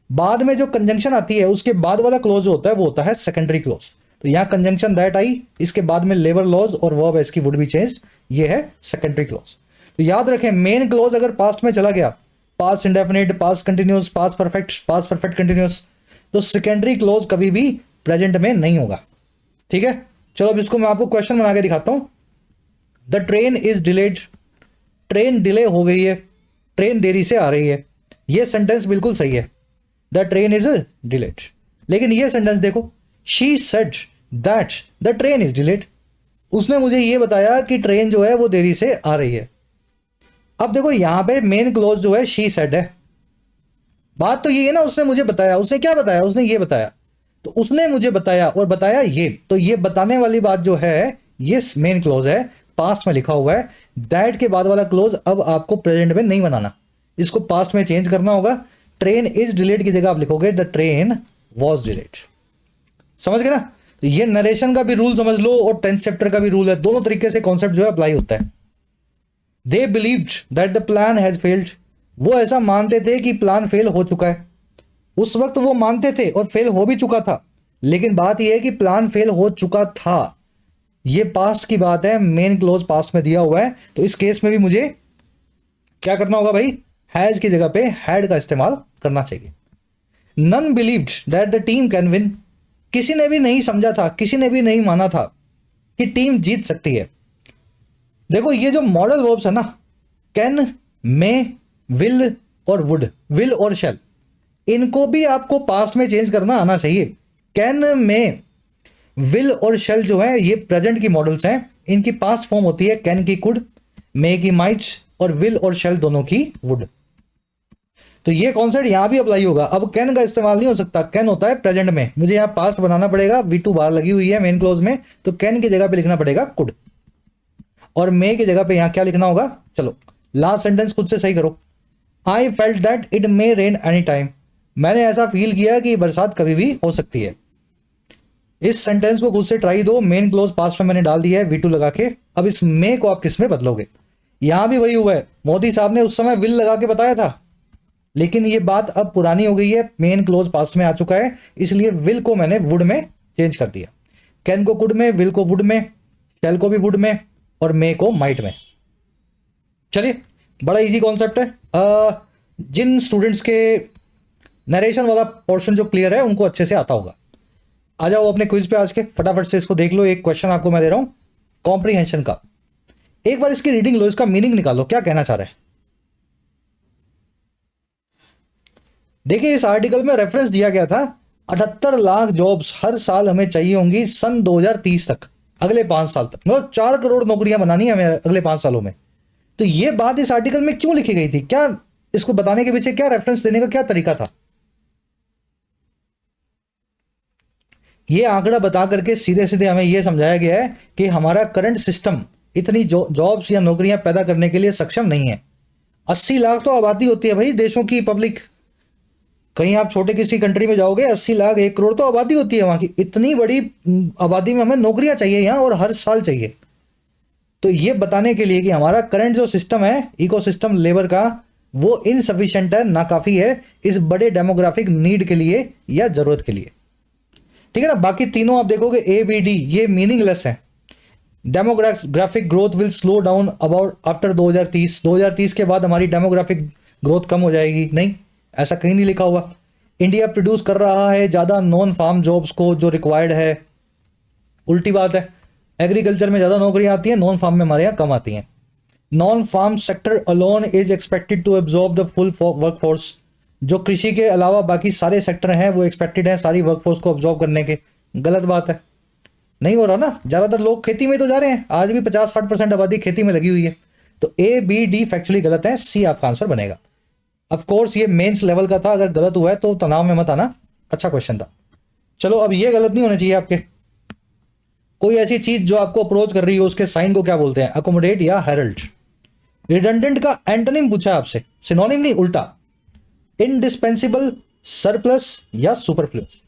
S1: बाद में जो कंजंक्शन आती है उसके बाद वाला क्लोज होता है वो होता है सेकेंडरी क्लोज। तो यहां कंजंक्शन दैट आई, इसके बाद में लेबर लॉज और वर्ब है इसकी वुड बी चेंज्ड, ये है सेकेंडरी क्लोज। तो याद रखें मेन क्लोज अगर पास्ट में चला गया, past indefinite, past continuous, past perfect continuous, तो सेकेंडरी क्लोज कभी भी प्रेजेंट में नहीं होगा। ठीक है, चलो अब इसको मैं आपको क्वेश्चन बना के दिखाता हूं। The train is delayed, train delay हो गई है, ट्रेन देरी से आ रही है, ये सेंटेंस बिल्कुल सही है, द ट्रेन इज डिलेड। लेकिन ये सेंटेंस देखो, she said that the train is delayed, उसने मुझे ये बताया कि ट्रेन जो है वो देरी से आ रही है। अब देखो यहां पे मेन क्लोज जो है शी सेड है, बात तो ये है ना, उसने मुझे बताया, उसने क्या बताया, उसने ये बताया, तो उसने मुझे बताया और बताया ये, तो ये बताने वाली बात जो है ये मेन क्लोज है, पास्ट में लिखा हुआ है। दैट के बाद वाला क्लोज अब आपको प्रेजेंट में नहीं बनाना, इसको पास्ट में चेंज करना होगा। ट्रेन इज डिलेड की जगह आप लिखोगे द ट्रेन वॉज डिलेड। समझ गए ना? तो ये नरेशन का भी रूल समझ लो और टेंस चैप्टर का भी रूल है, दोनों तरीके से कॉन्सेप्ट जो है अप्लाई होता है। They believed that the plan has failed, वो ऐसा मानते थे कि प्लान फेल हो चुका है। उस वक्त वो मानते थे और फेल हो भी चुका था, लेकिन बात यह है कि प्लान फेल हो चुका था, ये पास्ट की बात है, मेन क्लोज पास्ट में दिया हुआ है, तो इस केस में भी मुझे क्या करना होगा भाई, हैज की जगह पे हैड का इस्तेमाल करना चाहिए। None believed that the team can win, किसी ने भी नहीं समझा था, किसी ने भी नहीं माना था कि टीम जीत सकती है। देखो ये जो मॉडल वर्ब्स है ना, कैन, मे, विल और वुड, विल और शैल, इनको भी आपको पास्ट में चेंज करना आना चाहिए। कैन, मे, विल और शैल जो है ये प्रेजेंट की मॉडल्स हैं, इनकी पास्ट फॉर्म होती है कैन की कुड, मे की माइट और विल और शैल दोनों की वुड। तो ये कॉन्सेप्ट यहां भी अप्लाई होगा। अब कैन का इस्तेमाल नहीं हो सकता, कैन होता है प्रेजेंट में, मुझे यहां पास्ट बनाना पड़ेगा, V2 बार लगी हुई है मेन क्लोज में, तो कैन की जगह पे लिखना पड़ेगा कुड, और मे की जगह पे यहां क्या लिखना होगा, चलो लास्ट सेंटेंस खुद से सही करो। I felt that it may rain any time, मैंने ऐसा फील किया कि बरसात कभी भी हो सकती है। इस सेंटेंस को खुद से ट्राई दो, मेन क्लोज पास्ट में मैंने डाल दिया है V2 लगा के। अब इस मे को आप किस में बदलोगे, यहां भी वही हुआ है, मोदी साहब ने उस समय विल लगा के बताया था, लेकिन ये बात अब पुरानी हो गई है, मेन क्लोज पास्ट में आ चुका है, इसलिए विल को मैंने वुड में चेंज कर दिया। कैन को कुड में, विल को वुड में, शैल को भी वुड में और मे को माइट में। चलिए, बड़ा इजी कॉन्सेप्ट है। जिन स्टूडेंट्स के नरेशन वाला पोर्शन जो क्लियर है उनको अच्छे से आता होगा, आ जाओ अपने क्विज पे आज के, फटाफट से इसको देख लो। एक क्वेश्चन आपको मैं दे रहा हूं कॉम्प्रीहेंशन का, एक बार इसकी रीडिंग लो, इसका मीनिंग निकालो, क्या कहना चाह रहे हैं। देखिए, इस आर्टिकल में रेफरेंस दिया गया था 78 लाख जॉब्स हर साल हमें चाहिए होंगी सन 2030 तक, अगले 5 साल तक, मतलब 4 करोड़ नौकरियां बनानी है हमें अगले 5 सालों में। तो ये बात इस आर्टिकल में क्यों लिखी गई थी, क्या इसको बताने के पीछे क्या रेफरेंस देने का क्या तरीका था। ये आंकड़ा बता करके सीधे सीधे हमें यह समझाया गया है कि हमारा करंट सिस्टम इतनी जॉब्स या नौकरियां पैदा करने के लिए सक्षम नहीं है। 80 लाख तो आबादी होती है भाई देशों की पब्लिक, कहीं आप छोटे किसी कंट्री में जाओगे 80 लाख 1 करोड़ तो आबादी होती है वहां की। इतनी बड़ी आबादी में हमें नौकरियां चाहिए यहां, और हर साल चाहिए। तो ये बताने के लिए कि हमारा करंट जो सिस्टम है इकोसिस्टम लेबर का, वो इनसफिशिएंट है, नाकाफी है इस बड़े डेमोग्राफिक नीड के लिए या जरूरत के लिए। ठीक है ना। बाकी तीनों आप देखोगे ए बी डी ये मीनिंगलेस है। Demographic growth will slow down about after 2030 के बाद हमारी डेमोग्राफिक ग्रोथ कम हो जाएगी, नहीं, ऐसा कहीं नहीं लिखा हुआ। इंडिया प्रोड्यूस कर रहा है ज्यादा नॉन फार्म जॉब्स को जो रिक्वायर्ड है, उल्टी बात है। एग्रीकल्चर में ज्यादा नौकरियां आती हैं, नॉन फार्म में हमारे यहां कम आती हैं। Non farm sector alone is expected to absorb the full workforce, जो कृषि के अलावा बाकी सारे सेक्टर हैं वो एक्सपेक्टेड हैं सारी वर्कफोर्स को ऑब्जॉर्व करने के। गलत बात है, नहीं हो रहा ना। ज्यादातर लोग खेती में तो जा रहे हैं, आज भी 50-60% आबादी खेती में लगी हुई है। तो ए बी डी फैक्चुअली गलत है, सी आपका आंसर बनेगा। ऑफ कोर्स ये मेंस लेवल का था, अगर गलत हुआ है तो तनाव में मत आना, अच्छा क्वेश्चन था। चलो, अब ये गलत नहीं होना चाहिए आपके। कोई ऐसी चीज जो आपको अप्रोच कर रही हो उसके साइन को क्या बोलते हैं, अकोमोडेट या हेरल्ड। रिडंडेंट का एंटोनिम पूछा आपसे, सिनोनिम नहीं, उल्टा। इंडिस्पेंसिबल, सरप्लस या सुपरफ्लुअस।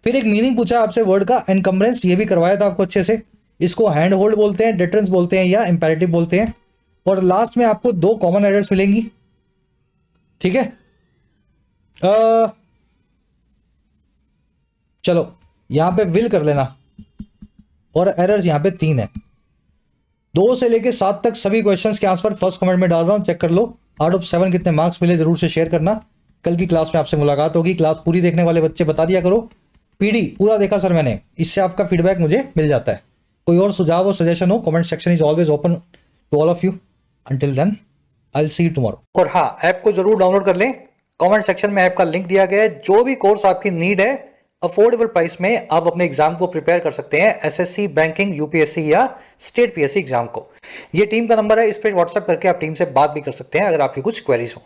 S1: फिर एक मीनिंग पूछा आपसे वर्ड का एनकम्बरेंस, ये भी करवाया था आपको अच्छे से। इसको हैंड होल्ड बोलते हैं, डेटरेंस बोलते हैं या इंपेरेटिव बोलते हैं। और लास्ट में आपको 2 कॉमन एरर्स मिलेंगी, ठीक है। चलो यहां पे विल कर लेना, और एरर्स यहां पे 3 है। 2 से लेके 7 तक सभी क्वेश्चंस के आंसर फर्स्ट कमेंट में डाल रहा हूं, चेक कर लो। आउट ऑफ 7 कितने मार्क्स मिले जरूर से शेयर करना। कल की क्लास में आपसे मुलाकात होगी। क्लास पूरी देखने वाले बच्चे बता दिया करो पीडी पूरा देखा सर मैंने, इससे आपका फीडबैक मुझे मिल जाता है। कोई और सुझाव और सजेशन हो, comment section is always open to all of you. Until then I will see you tomorrow. और हाँ, ऐप को जरूर डाउनलोड कर लें, कमेंट सेक्शन में ऐप का लिंक दिया गया है। जो भी कोर्स आपकी नीड है अफोर्डेबल प्राइस में आप अपने एग्जाम को प्रिपेयर कर सकते हैं, एसएससी, बैंकिंग, यूपीएससी या स्टेट पीएससी एग्जाम को। ये टीम का नंबर है, इस पर व्हाट्सएप करके आप टीम से बात भी कर सकते हैं अगर आपकी कुछ क्वेरीज हो।